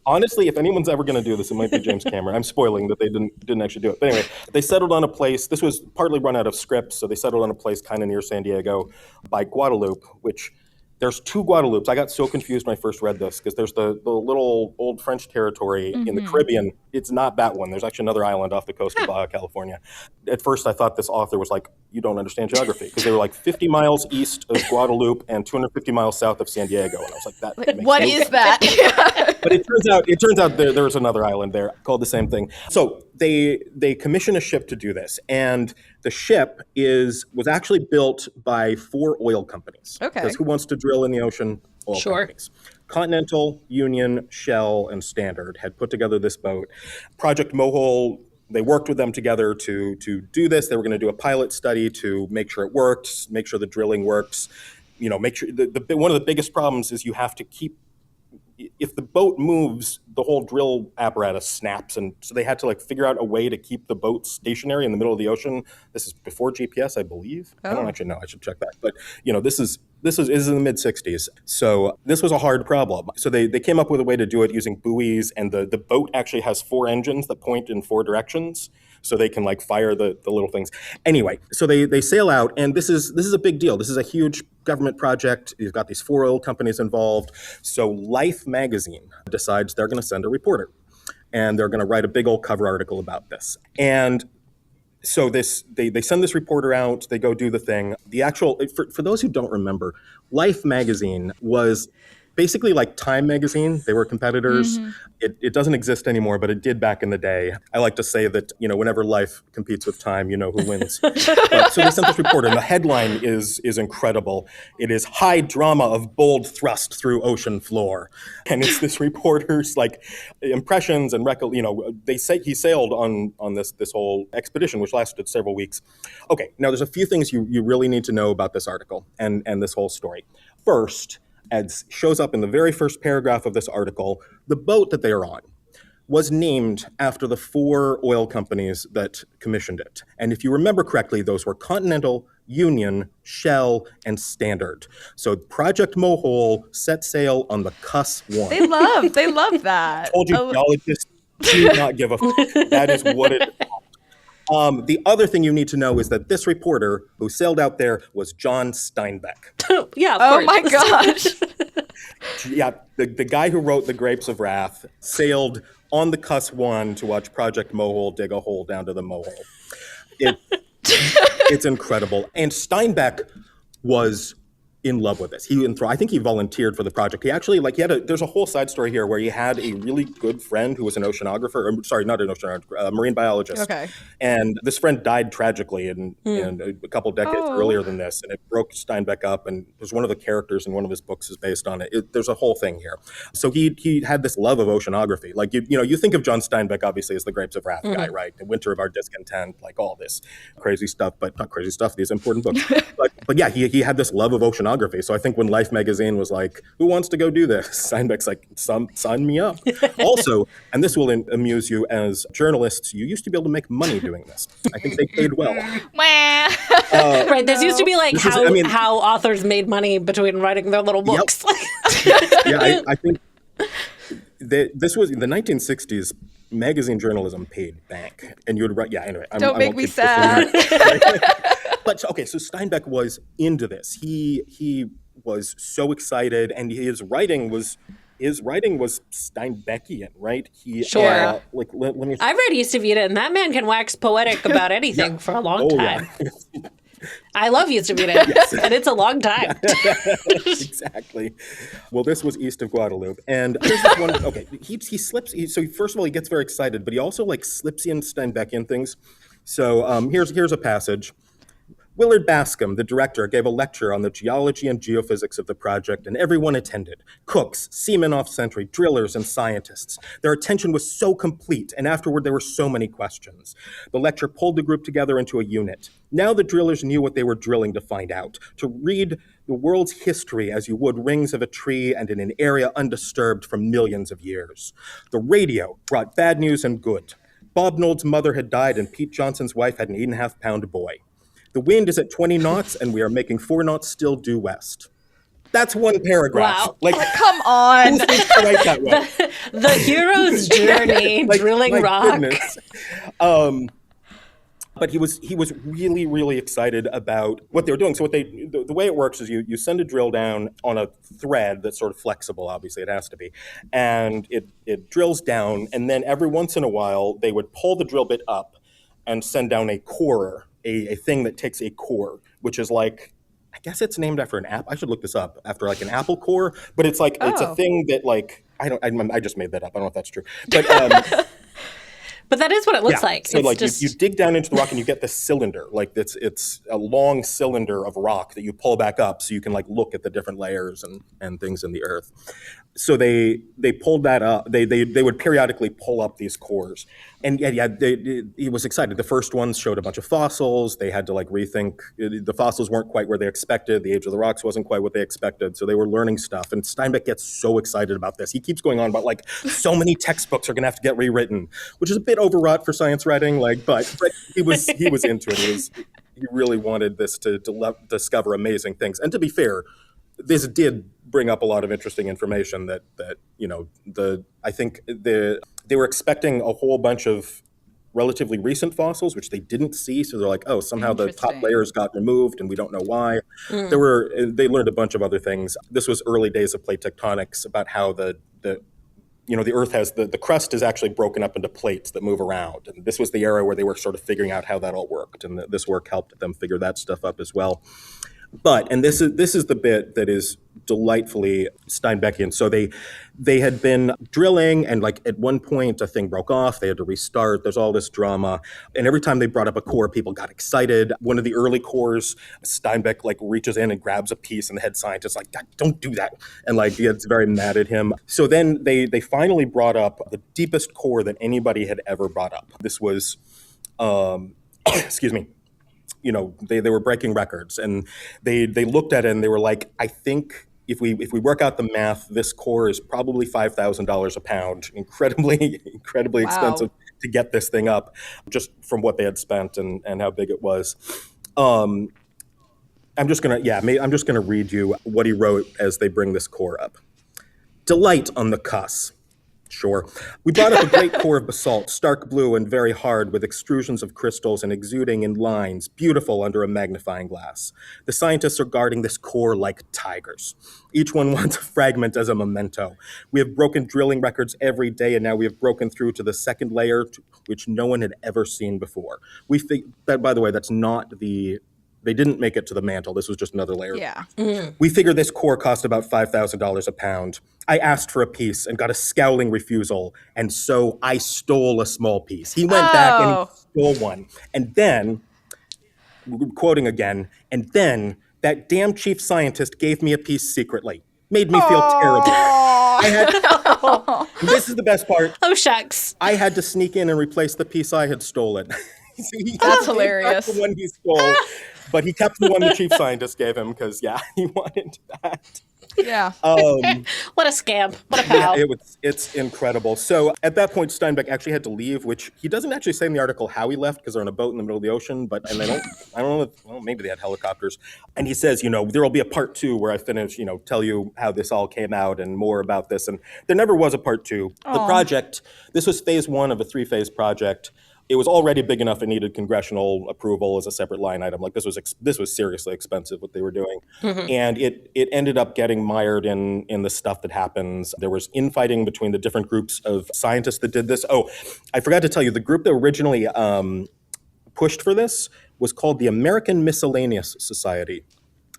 Honestly, if anyone's ever going to do this, it might be James Cameron. I'm spoiling that they didn't actually do it. But anyway, they settled on a place. This was partly run out of scripts, so they settled on a place kind of near San Diego by Guadalupe, which there's two Guadalupes. I got so confused when I first read this because there's the little old French territory in the Caribbean. It's not that one. There's actually another island off the coast of Baja California. At first, I thought this author was like, you don't understand geography, because they were like 50 miles east of Guadalupe and 250 miles south of San Diego. And I was like, that makes what no is sense. that? But it turns out there's another island there called the same thing. So they commission a ship to do this, and the ship was actually built by 4 oil companies. Okay. Because who wants to drill in the ocean? Oil companies. Continental, Union, Shell, and Standard had put together this boat. Project Mohole, they worked with them together to do this. They were going to do a pilot study to make sure it worked, make sure the drilling works. You know, make sure one of the biggest problems is you have to keep if the boat moves, the whole drill apparatus snaps. And so they had to like figure out a way to keep the boat stationary in the middle of the ocean. This is before GPS, I believe. I don't actually know. I should check that. But, this is in the mid-60s. So this was a hard problem. So they came up with a way to do it using buoys, and the boat actually has 4 engines that point in 4 directions. So they can like fire the little things. Anyway, so they sail out, and this is a big deal. This is a huge government project. You've got these 4 oil companies involved. So Life magazine decides they're going to send a reporter, and they're going to write a big old cover article about this. And so they send this reporter out. They go do the thing. The actual, for those who don't remember, Life magazine was basically like Time magazine. They were competitors. Mm-hmm. It doesn't exist anymore, but it did back in the day. I like to say that, whenever Life competes with Time, you know who wins. So they sent this reporter, and the headline is incredible. It is "High Drama of Bold Thrust Through Ocean Floor." And it's this reporter's like impressions and they say he sailed on this whole expedition, which lasted several weeks. Okay, now there's a few things you really need to know about this article and this whole story. First, as shows up in the very first paragraph of this article, the boat that they are on was named after the 4 oil companies that commissioned it. And if you remember correctly, those were Continental, Union, Shell, and Standard. So Project Mohole set sail on the Cuss 1. They love that. I told you, geologists do not give a fuck. That is what it is. The other thing you need to know is that this reporter who sailed out there was John Steinbeck. Yeah, of course. Oh my gosh. Yeah, the guy who wrote The Grapes of Wrath sailed on the Cuss 1 to watch Project Mohole dig a hole down to the Mohole. It's incredible. And Steinbeck was in love with this. I think he volunteered for the project. He actually, there's a whole side story here where he had a really good friend who was an oceanographer, not an oceanographer, a marine biologist. Okay. And this friend died tragically in a couple decades earlier than this, and it broke Steinbeck up, and it was one of the characters in one of his books is based on it. There's a whole thing here. So he had this love of oceanography. Like, you think of John Steinbeck, obviously, as the Grapes of Wrath guy, right? The Winter of Our Discontent, like all this crazy stuff, but not crazy stuff, these important books. but yeah, he had this love of oceanography. So I think when Life magazine was like, who wants to go do this? Steinbeck's like, sign me up. Also, and this will amuse you as journalists, you used to be able to make money doing this. I think they paid well. Right, this used to be like how authors made money between writing their little books. Yep. Yeah, I think this was in the 1960s. Magazine journalism paid bank, and you would write. Yeah, anyway. Don't make me sad. But okay, so Steinbeck was into this. He was so excited, and his writing was Steinbeckian, right? Sure. Let me. I've read East of Eden, and that man can wax poetic about anything for a long time. Yeah. I love East of Eden, and it's a long time. Exactly. Well, this was east of Guadalupe, and there's this one. Okay, he slips. So first of all, he gets very excited, but he also slips in Steinbeckian things. So here's a passage. Willard Bascom, the director, gave a lecture on the geology and geophysics of the project, and everyone attended. Cooks, seamen off-century, drillers, and scientists. Their attention was so complete, and afterward there were so many questions. The lecture pulled the group together into a unit. Now the drillers knew what they were drilling to find out, to read the world's history as you would rings of a tree and in an area undisturbed for millions of years. The radio brought bad news and good. Bob Knowles' mother had died, and Pete Johnson's wife had an 8.5-pound boy. The wind is at 20 knots, and we are making 4 knots still due west. That's one paragraph. Wow. Come on. Who thinks to write that way? The hero's journey, drilling rock. But he was really, really excited about what they were doing. So the way it works is you send a drill down on a thread that's sort of flexible, obviously it has to be, and it drills down, and then every once in a while they would pull the drill bit up and send down a corer, a thing that takes a core, which is like, I guess it's named after an app. I should look this up, after like an apple core, but it's like it's a thing that like I just made that up. I don't know if that's true, but but that is what it looks like. So it's you dig down into the rock and you get this cylinder, like it's a long cylinder of rock that you pull back up so you can like look at the different layers and things in the earth. So they pulled that up. They would periodically pull up these cores. And yeah, he was excited. The first ones showed a bunch of fossils. They had to like rethink. The fossils weren't quite where they expected. The age of the rocks wasn't quite what they expected. So they were learning stuff. And Steinbeck gets so excited about this. He keeps going on about like so many textbooks are going to have to get rewritten, which is a bit overwrought for science writing. Like, but he was into it. He really wanted this to discover amazing things. And to be fair, this did bring up a lot of interesting information that I think they were expecting a whole bunch of relatively recent fossils, which they didn't see. So they're like, oh, somehow the top layers got removed and we don't know why. They learned a bunch of other things. This was early days of plate tectonics, about how the Earth has the crust is actually broken up into plates that move around. And this was the era where they were sort of figuring out how that all worked. And this work helped them figure that stuff up as well. And this is the bit that is delightfully Steinbeckian. So they had been drilling, and like at one point a thing broke off. They had to restart. There's all this drama, and every time they brought up a core, people got excited. One of the early cores, Steinbeck like reaches in and grabs a piece, and the head scientist like, God, don't do that, and like he gets very mad at him. So then they finally brought up the deepest core that anybody had ever brought up. This was, excuse me. They were breaking records, and they looked at it and they were like, I think if we work out the math, this core is probably $5,000 a pound, incredibly expensive to get this thing up, just from what they had spent and how big it was. I'm just gonna read you what he wrote as they bring this core up. Delight on the cuss. Sure. We brought up a great core of basalt, stark blue and very hard, with extrusions of crystals and exuding in lines, beautiful under a magnifying glass. The scientists are guarding this core like tigers. Each one wants a fragment as a memento. We have broken drilling records every day, and now we have broken through to the second layer, which no one had ever seen before. That, by the way, that's not the... They didn't make it to the mantle. This was just another layer. Yeah. We figured this core cost about $5,000 a pound. I asked for a piece and got a scowling refusal, and so I stole a small piece. He went back and stole one. And then, quoting again, and then that damn chief scientist gave me a piece secretly. Made me feel terrible. This is the best part. Oh, shucks. I had to sneak in and replace the piece I had stolen. That's hilarious. The one he stole. But he kept the one the chief scientist gave him because, he wanted that. Yeah. What a scamp. What a pal. Yeah, it's incredible. So at that point, Steinbeck actually had to leave, which he doesn't actually say in the article how he left because they're on a boat in the middle of the ocean. I don't know, maybe they had helicopters. And he says, there will be a part 2 where I finish, tell you how this all came out and more about this. And there never was a part 2. The project, this was phase 1 of a 3-phase project. It was already big enough it needed congressional approval as a separate line item. Like this was seriously expensive what they were doing. Mm-hmm. And it ended up getting mired in the stuff that happens. There was infighting between the different groups of scientists that did this. Oh, I forgot to tell you, the group that originally pushed for this was called the American Miscellaneous Society.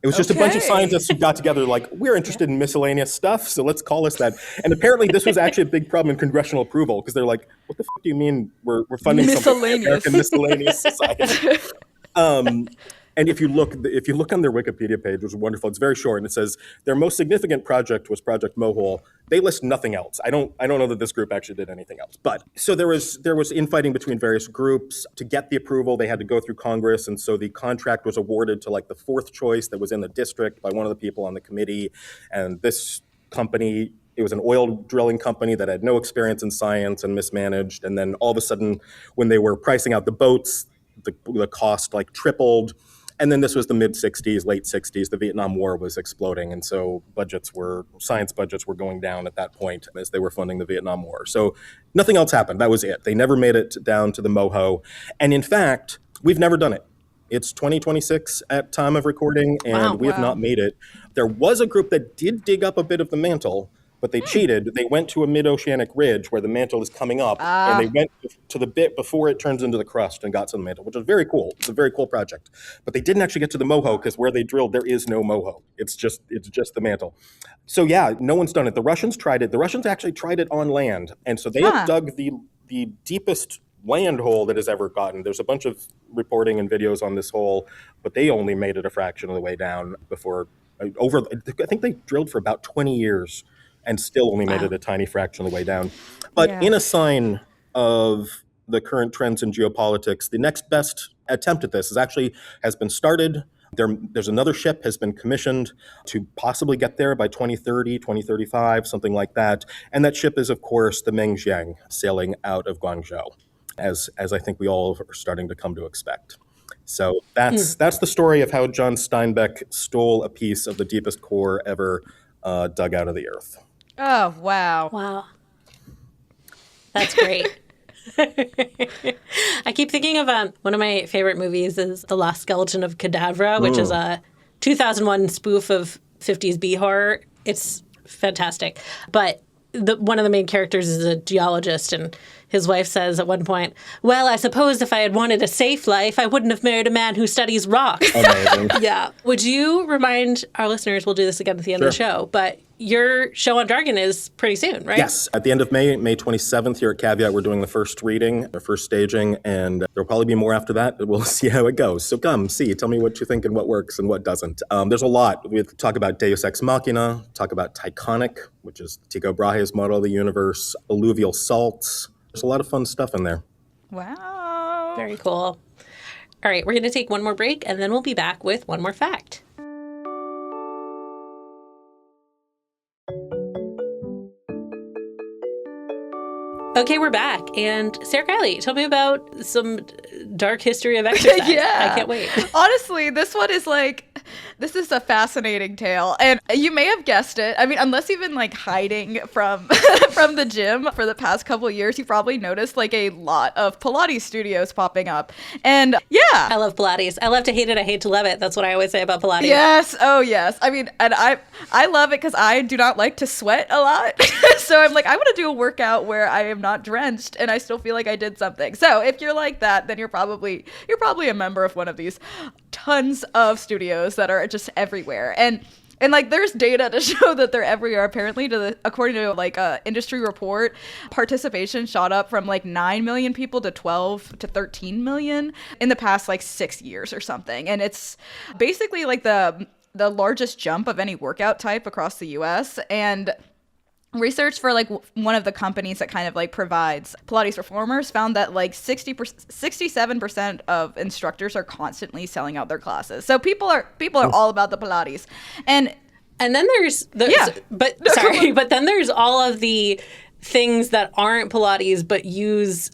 It was just a bunch of scientists who got together like, we're interested in miscellaneous stuff, so let's call us that. And apparently this was actually a big problem in congressional approval because they're like, what the fuck do you mean we're funding something American Miscellaneous Society? And if you look on their Wikipedia page, which is wonderful, it's very short, and it says their most significant project was Project Mohole. They list nothing else. I don't know that this group actually did anything else. But so there was infighting between various groups. To get the approval, they had to go through Congress, and so the contract was awarded to like the 4th choice that was in the district by one of the people on the committee. And this company, it was an oil drilling company that had no experience in science and mismanaged. And then all of a sudden, when they were pricing out the boats, the cost like tripled. And then this was the mid-'60s, late 60s. The Vietnam War was exploding, and so science budgets were going down at that point as they were funding the Vietnam War. So nothing else happened. That was it. They never made it down to the MOHO. And in fact, we've never done it. It's 2026 at time of recording, and we have not made it. There was a group that did dig up a bit of the mantle, but they cheated. They went to a mid-oceanic ridge where the mantle is coming up, and they went to the bit before it turns into the crust and got to the mantle, which was very cool. It's a very cool project. But they didn't actually get to the MOHO because where they drilled, there is no MOHO. It's just the mantle. So yeah, no one's done it. The Russians tried it. The Russians actually tried it on land, and so they have dug the deepest land hole that has ever gotten. There's a bunch of reporting and videos on this hole, but they only made it a fraction of the way down before. I think they drilled for about 20 years. And still only made it a tiny fraction of the way down. But in a sign of the current trends in geopolitics, the next best attempt at this has been started. There's another ship has been commissioned to possibly get there by 2030, 2035, something like that. And that ship is, of course, the Mengjiang, sailing out of Guangzhou, as I think we all are starting to come to expect. So that's the story of how John Steinbeck stole a piece of the deepest core ever dug out of the earth. Oh, wow. Wow. That's great. I keep thinking of one of my favorite movies is The Lost Skeleton of Cadavra, which is a 2001 spoof of 50s B horror. It's fantastic. But one of the main characters is a geologist, and his wife says at one point, well, I suppose if I had wanted a safe life, I wouldn't have married a man who studies rocks. Amazing. Yeah. Would you remind our listeners, we'll do this again at the end of the show, but your show on Dragon is pretty soon, right? Yes. At the end of May 27th, here at Caveat, we're doing the first reading, the first staging, and there'll probably be more after that. We'll see how it goes. So come, see, tell me what you think and what works and what doesn't. There's a lot. We talk about Deus Ex Machina, talk about Tychonic, which is Tycho Brahe's model of the universe, alluvial salts. There's a lot of fun stuff in there. Wow. Very cool. All right, we're going to take one more break, and then we'll be back with one more fact. Okay, we're back. And Sara Kiley, tell me about some dark history of exercise. Yeah. I can't wait. Honestly, this is a fascinating tale. And you may have guessed it. I mean, unless you've been hiding from from the gym for the past couple of years, you probably noticed a lot of Pilates studios popping up. And yeah. I love Pilates. I love to hate it. I hate to love it. That's what I always say about Pilates. Yes. Oh, yes. I mean, and I love it because I do not like to sweat a lot. So I'm I want to do a workout where I am not drenched and I still feel like I did something. So if you're like that, then you're probably a member of one of these tons of studios that are just everywhere. And there's data to show that they're everywhere. Apparently, according to a industry report, participation shot up from 9 million people to 12 to 13 million in the past 6 years or something. And it's basically the largest jump of any workout type across the US. And research for one of the companies that kind of provides Pilates reformers found that 67% of instructors are constantly selling out their classes. So people are all about the Pilates. And then but then there's all of the things that aren't Pilates but use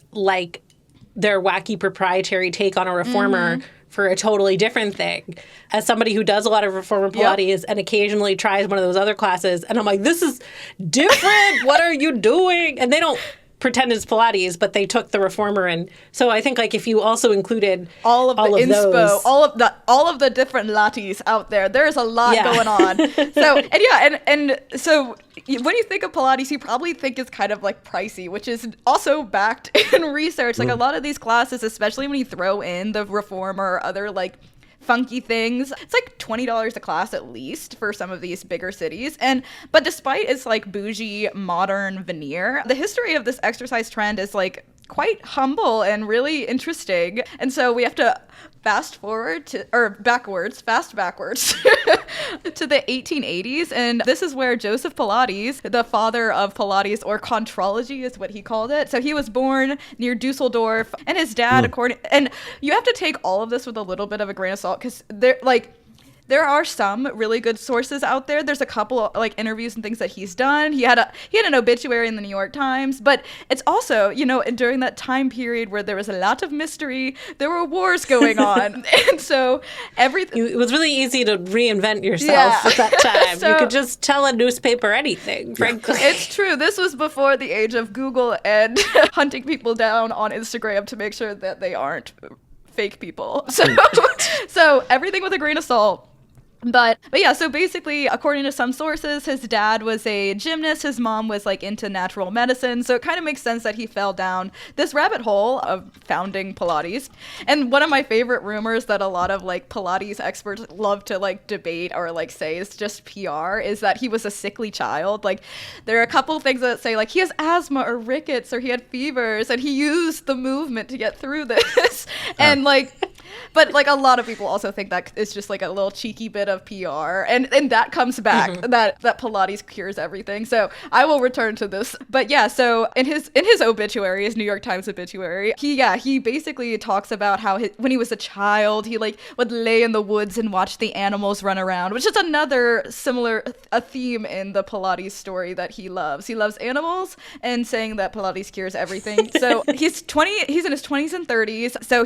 their wacky proprietary take on a reformer for a totally different thing. As somebody who does a lot of reformer Pilates and occasionally tries one of those other classes, and I'm this is different. What are you doing? And they don't pretend it's Pilates, but they took the reformer. And so I think if you also included all of the inspo, those, all of the different lattes out there's a lot going on. So and so when you think of Pilates, you probably think it's kind of pricey, which is also backed in research. A lot of these classes, especially when you throw in the reformer or other funky things, it's $20 a class at least for some of these bigger cities. But despite its backbougie modern veneer, the history of this exercise trend is quite humble and really interesting. And so we have to fast backwards to the 1880s. And this is where Joseph Pilates, the father of Pilates, or contrology is what he called it. So he was born near Dusseldorf, and his dad, and you have to take all of this with a little bit of a grain of salt, because there are some really good sources out there. There's a couple of interviews and things that he's done. He had an obituary in the New York Times, but it's also, during that time period where there was a lot of mystery, there were wars going on. And so everything. It was really easy to reinvent yourself at that time. So, you could just tell a newspaper anything, frankly. It's true. This was before the age of Google and hunting people down on Instagram to make sure that they aren't fake people. So everything with a grain of salt. But yeah, so basically, according to some sources, his dad was a gymnast, his mom was into natural medicine, so it kind of makes sense that he fell down this rabbit hole of founding Pilates. And one of my favorite rumors that a lot of Pilates experts love to debate or say is just PR is that he was a sickly child. There are a couple things that say he has asthma or rickets or he had fevers and he used the movement to get through this. And But like a lot of people also think that it's just like a little cheeky bit of PR, and that comes back that Pilates cures everything. So I will return to this. But yeah, so in his obituary, his New York Times obituary, he basically talks about how when he was a child, he like would lay in the woods and watch the animals run around, which is another similar a theme in the Pilates story that he loves. He loves animals and saying that Pilates cures everything. So he's in his 20s and 30s. So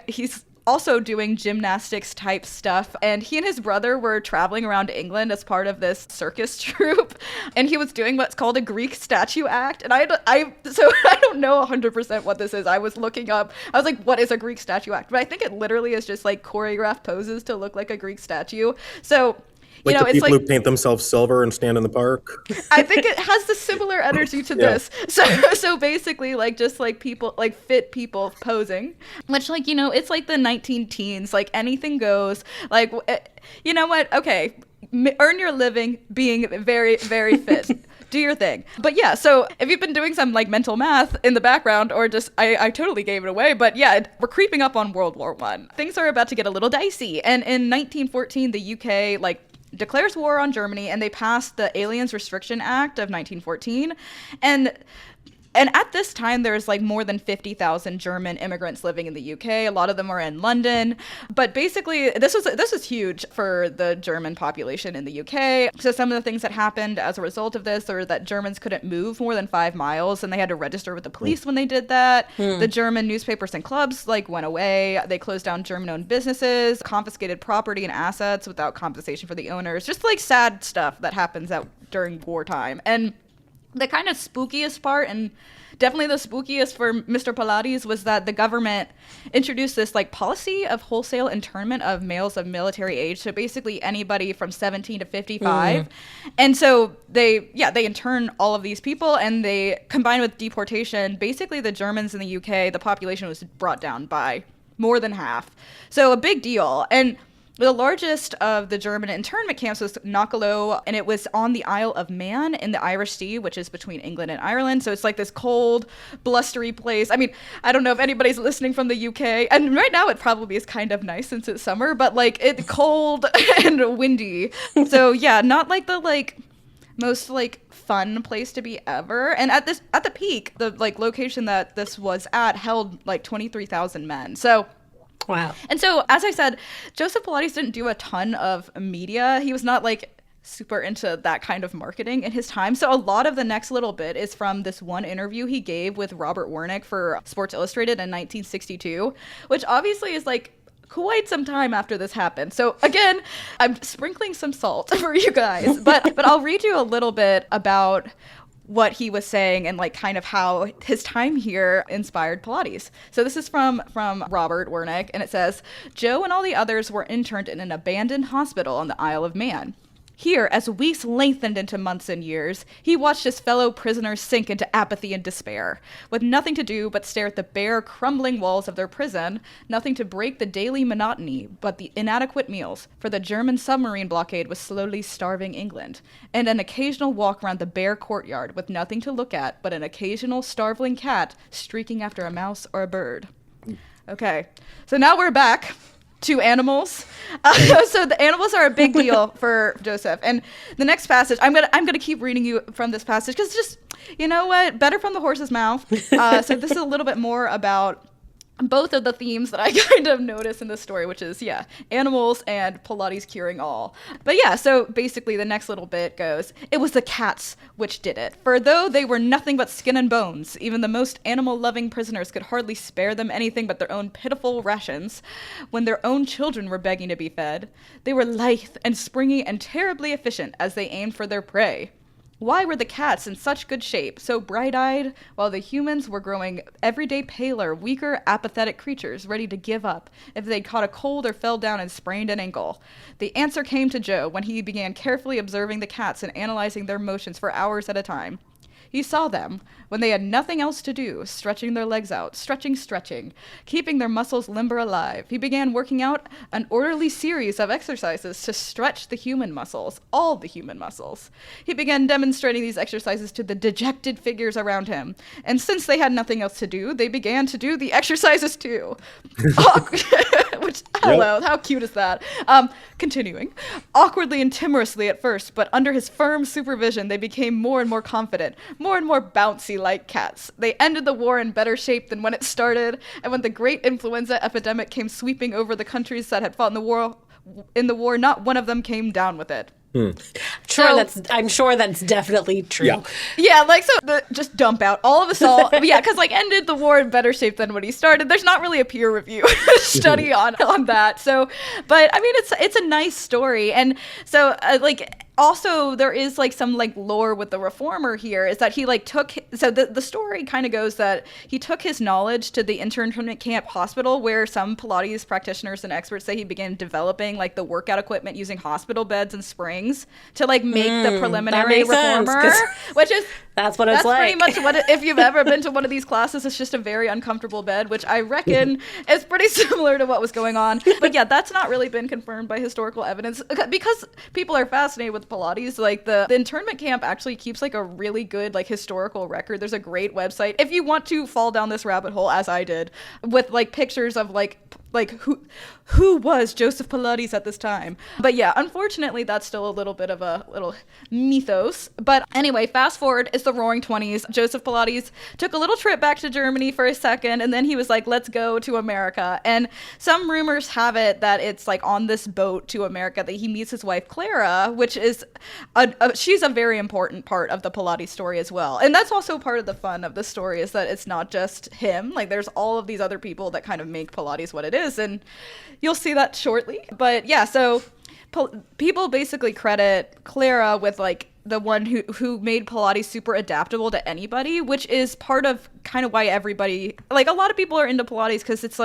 he's also doing gymnastics type stuff, and he and his brother were traveling around England as part of this circus troupe, and he was doing what's called a Greek statue act. And I don't know 100% what this is. I was looking up, I was like, what is a Greek statue act? But I think it literally is just like choreographed poses to look like a Greek statue. So like the people who paint themselves silver and stand in the park? I think it has the similar energy to this. So basically, like, just like people, like fit people posing, which, like, you know, it's like the 19 teens, like anything goes. Like, you know what? Okay, earn your living being very, very fit. Do your thing. But yeah, so if you've been doing some like mental math in the background, or just, I totally gave it away, but yeah, we're creeping up on World War I. Things are about to get a little dicey. And in 1914, the UK, like, declares war on Germany, and they passed the Aliens Restriction Act of 1914. And at this time, there's like more than 50,000 German immigrants living in the UK. A lot of them are in London. But basically, this was huge for the German population in the UK. So some of the things that happened as a result of this are that Germans couldn't move more than 5 miles, and they had to register with the police when they did that. The German newspapers and clubs like went away. They closed down German-owned businesses, confiscated property and assets without compensation for the owners. Just like sad stuff that happens during wartime. And the kind of spookiest part, and definitely the spookiest for Mr. Pilates, was that the government introduced this like policy of wholesale internment of males of military age. So basically anybody from 17 to 55. And so they intern all of these people, and they combined with deportation. Basically the Germans in the UK, the population was brought down by more than half. So a big deal. And the largest of the German internment camps was Knockalow, and it was on the Isle of Man in the Irish Sea, which is between England and Ireland. So it's like this cold, blustery place. I mean, I don't know if anybody's listening from the UK, and right now it probably is kind of nice since it's summer, but like it's cold and windy. So yeah, not like the like most like fun place to be ever. And at the peak, the like location that this was at held like 23,000 men. So wow. And so, as I said, Joseph Pilates didn't do a ton of media. He was not like super into that kind of marketing in his time. So a lot of the next little bit is from this one interview he gave with Robert Warnick for Sports Illustrated in 1962, which obviously is like quite some time after this happened. So again, I'm sprinkling some salt for you guys, but I'll read you a little bit about what he was saying and like kind of how his time here inspired Pilates. So this is from Robert Wernick, and it says, Joe and all the others were interned in an abandoned hospital on the Isle of Man. Here, as weeks lengthened into months and years, he watched his fellow prisoners sink into apathy and despair, with nothing to do but stare at the bare, crumbling walls of their prison, nothing to break the daily monotony but the inadequate meals, for the German submarine blockade was slowly starving England, and an occasional walk around the bare courtyard with nothing to look at but an occasional starveling cat streaking after a mouse or a bird. Okay, so now we're back to animals. So the animals are a big deal for Joseph. And the next passage, I'm gonna keep reading you from this passage because just, you know what, better from the horse's mouth. So this is a little bit more about both of the themes that I kind of notice in this story, which is, yeah, animals and Pilates curing all. But yeah, so basically the next little bit goes, it was the cats which did it. For though they were nothing but skin and bones, even the most animal-loving prisoners could hardly spare them anything but their own pitiful rations. When their own children were begging to be fed, they were lithe and springy and terribly efficient as they aimed for their prey. Why were the cats in such good shape, so bright-eyed, while the humans were growing every day paler, weaker, apathetic creatures ready to give up if they caught a cold or fell down and sprained an ankle? The answer came to Joe when he began carefully observing the cats and analyzing their motions for hours at a time. He saw them when they had nothing else to do, stretching their legs out, stretching, keeping their muscles limber alive. He began working out an orderly series of exercises to stretch the human muscles, all the human muscles. He began demonstrating these exercises to the dejected figures around him. And since they had nothing else to do, they began to do the exercises too. Which, hello, how cute is that? Continuing. Awkwardly and timorously at first, but under his firm supervision, they became more and more confident, more and more bouncy like cats. They ended the war in better shape than when it started, and when the great influenza epidemic came sweeping over the countries that had fought in the war, not one of them came down with it. I'm sure that's definitely true. Just dump out all of us all. Because ended the war in better shape than when he started. There's not really a peer review study on that. So, but I mean, it's a nice story, and so also there is some lore with the reformer here, is that he the story kind of goes that he took his knowledge to the internment camp hospital, where some Pilates practitioners and experts say he began developing the workout equipment using hospital beds and springs to make the preliminary reformer, that's what it's like. Pretty much what if you've ever been to one of these classes, it's just a very uncomfortable bed, which I reckon is pretty similar to what was going on. But yeah, that's not really been confirmed by historical evidence, because people are fascinated with Pilates. The internment camp actually keeps a really good historical record. There's a great website if you want to fall down this rabbit hole, as I did, with pictures of who was Joseph Pilates at this time. But yeah, unfortunately, that's still a little bit of a little mythos. But anyway, fast forward, it's the Roaring 20s. Joseph Pilates took a little trip back to Germany for a second, and then he was like, let's go to America. And some rumors have it that it's on this boat to America that he meets his wife Clara, which is she's a very important part of the Pilates story as well. And that's also part of the fun of the story, is that it's not just him. There's all of these other people that kind of make Pilates what it is, and you'll see that shortly. But yeah, so people basically credit Clara with the one who made Pilates super adaptable to anybody, which is part of kind of why everybody, a lot of people are into Pilates, because it's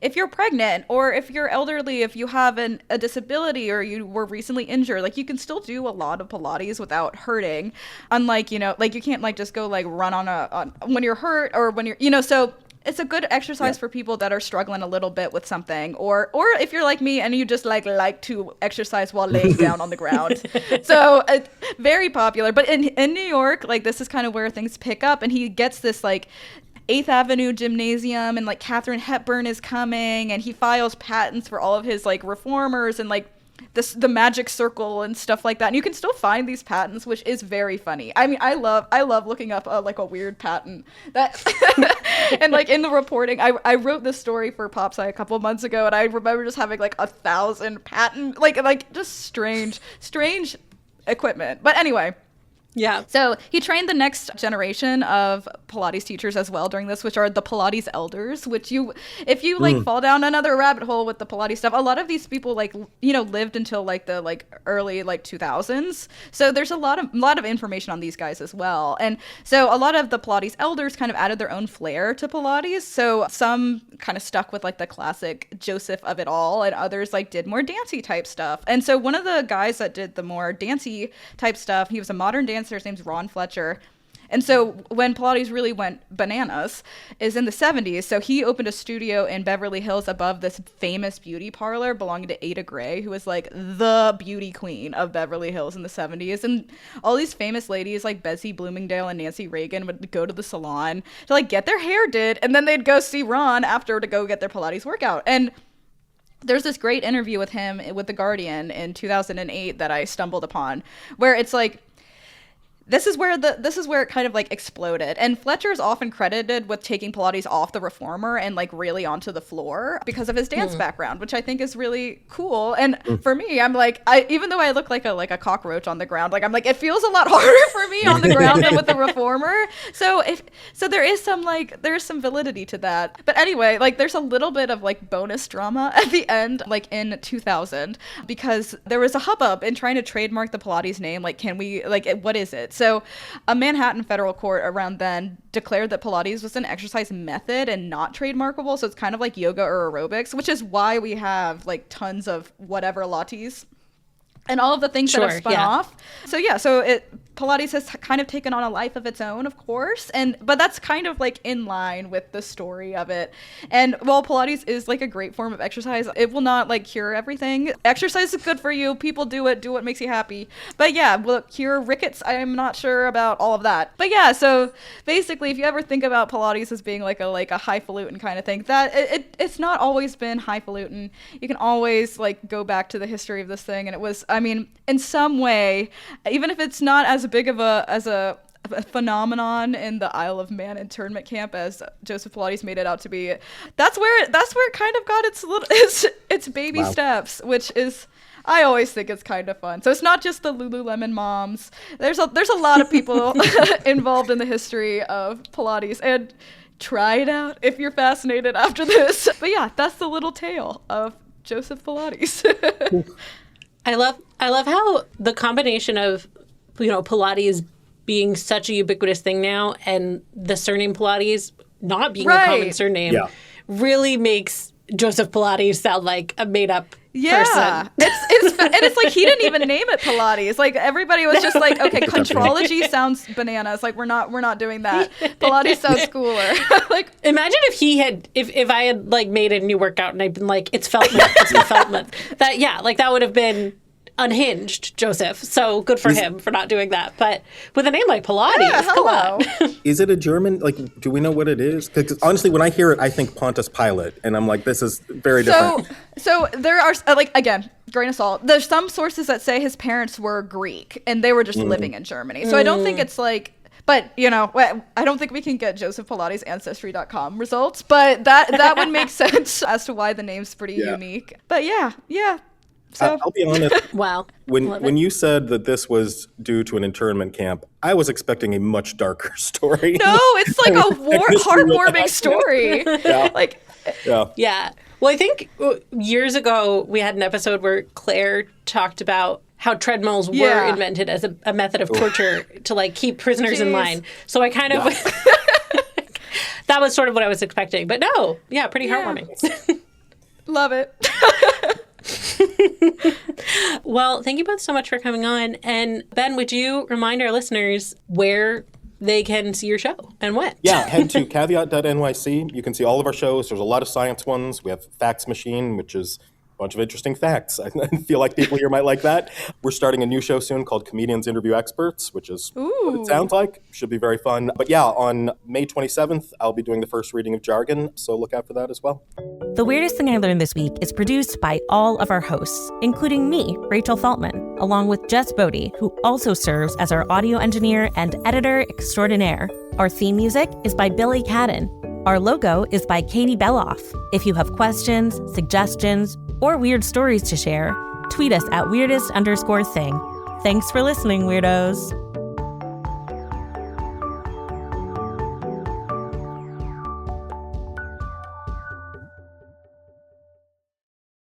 if you're pregnant, or if you're elderly, if you have a disability, or you were recently injured, you can still do a lot of Pilates without hurting. Unlike, you can't just go run on when you're hurt, or when you're, so it's a good exercise for people that are struggling a little bit with something, or if you're like me and you just like to exercise while laying down on the ground. So it's very popular. But in New York, this is kind of where things pick up, and he gets this 8th Avenue gymnasium, and Katharine Hepburn is coming, and he files patents for all of his reformers and the magic circle and stuff like that. And you can still find these patents, which is very funny. I mean, I love looking up a weird patent that and in the reporting, I wrote this story for PopSci a couple months ago, and I remember just having 1,000 patent just strange equipment. But anyway. Yeah. So he trained the next generation of Pilates teachers as well during this, which are the Pilates elders, which if you fall down another rabbit hole with the Pilates stuff, a lot of these people lived until the early 2000s. So there's a lot of information on these guys as well. And so a lot of the Pilates elders kind of added their own flair to Pilates. So some kind of stuck with the classic Joseph of it all, and others did more dancey type stuff. And so one of the guys that did the more dancey type stuff, he was a modern dancer. His name's Ron Fletcher. And so when Pilates really went bananas is in the 70s. So he opened a studio in Beverly Hills above this famous beauty parlor belonging to Ada Gray, who was the beauty queen of Beverly Hills in the 70s. And all these famous ladies like Bessie Bloomingdale and Nancy Reagan would go to the salon to get their hair did, and then they'd go see Ron after to go get their Pilates workout. And there's this great interview with him with The Guardian in 2008 that I stumbled upon, where it's this is where it kind of exploded. And Fletcher is often credited with taking Pilates off the reformer and really onto the floor because of his dance background, which I think is really cool. And for me, I'm even though I look like a cockroach on the ground, it feels a lot harder for me on the ground than with the reformer. So there is some validity to that. But anyway, there's a little bit of bonus drama at the end, in 2000, because there was a hubbub in trying to trademark the Pilates name. Can we what is it? So a Manhattan federal court around then declared that Pilates was an exercise method and not trademarkable. So it's kind of like yoga or aerobics, which is why we have tons of whatever Pilates and all of the things that have spun off. So yeah, so Pilates has kind of taken on a life of its own, of course, but that's kind of like in line with the story of it. And while Pilates is like a great form of exercise, it will not like cure everything. Exercise is good for you. People do what makes you happy. But yeah, will it cure rickets? I'm not sure about all of that. But yeah, so basically, if you ever think about Pilates as being like a highfalutin kind of thing, that it's not always been highfalutin. You can always like go back to the history of this thing, and it was, I mean, in some way, even if it's not as big of a phenomenon in the Isle of Man internment camp as Joseph Pilates made it out to be, that's where it kind of got its baby steps, which is, I always think it's kind of fun. So it's not just the Lululemon moms. There's a lot of people involved in the history of Pilates, and try it out if you're fascinated after this. But yeah, that's the little tale of Joseph Pilates. I love how the combination of, Pilates being such a ubiquitous thing now and the surname Pilates not being a common surname really makes Joseph Pilates sound like a made-up person. It's like he didn't even name it Pilates. Like everybody was just like, okay, contrology sounds bananas. Like we're not doing that. Pilates sounds cooler. Like imagine if I had like made a new workout and I'd been like, it's Felt Month, it's the Felt Month. That would have been unhinged, Joseph. So good for him for not doing that. But with a name like Pilates, come on. Is it a German? Like, do we know what it is? Because honestly, when I hear it, I think Pontius Pilate, and I'm like, this is very different. So there are like, again, grain of salt. There's some sources that say his parents were Greek and they were just living in Germany. So I don't think it's like. But, I don't think we can get Joseph Pilates Ancestry.com results, but that would make sense as to why the name's pretty unique. But yeah. So I'll be honest. Wow. When you said that this was due to an internment camp, I was expecting a much darker story. No, it's like a heartwarming story. Yeah. Well, I think years ago we had an episode where Claire talked about how treadmills were invented as a method of torture to like keep prisoners in line. So I kind of that was sort of what I was expecting. But no, pretty heartwarming. Love it. Well, thank you both so much for coming on. And Ben, would you remind our listeners where they can see your show and when? Yeah, head to caveat.nyc. You can see all of our shows. There's a lot of science ones. We have Facts Machine, which is a bunch of interesting facts. I feel like people here might like that. We're starting a new show soon called Comedians Interview Experts, which is what it sounds like. Should be very fun. But yeah, on May 27th, I'll be doing the first reading of Jargon, so look out for that as well. The Weirdest Thing I Learned This Week is produced by all of our hosts, including me, Rachel Feltman, along with Jess Bodie, who also serves as our audio engineer and editor extraordinaire. Our theme music is by Billy Cadden. Our logo is by Katie Beloff. If you have questions, suggestions, or weird stories to share, tweet us at weirdest_thing. Thanks for listening, weirdos.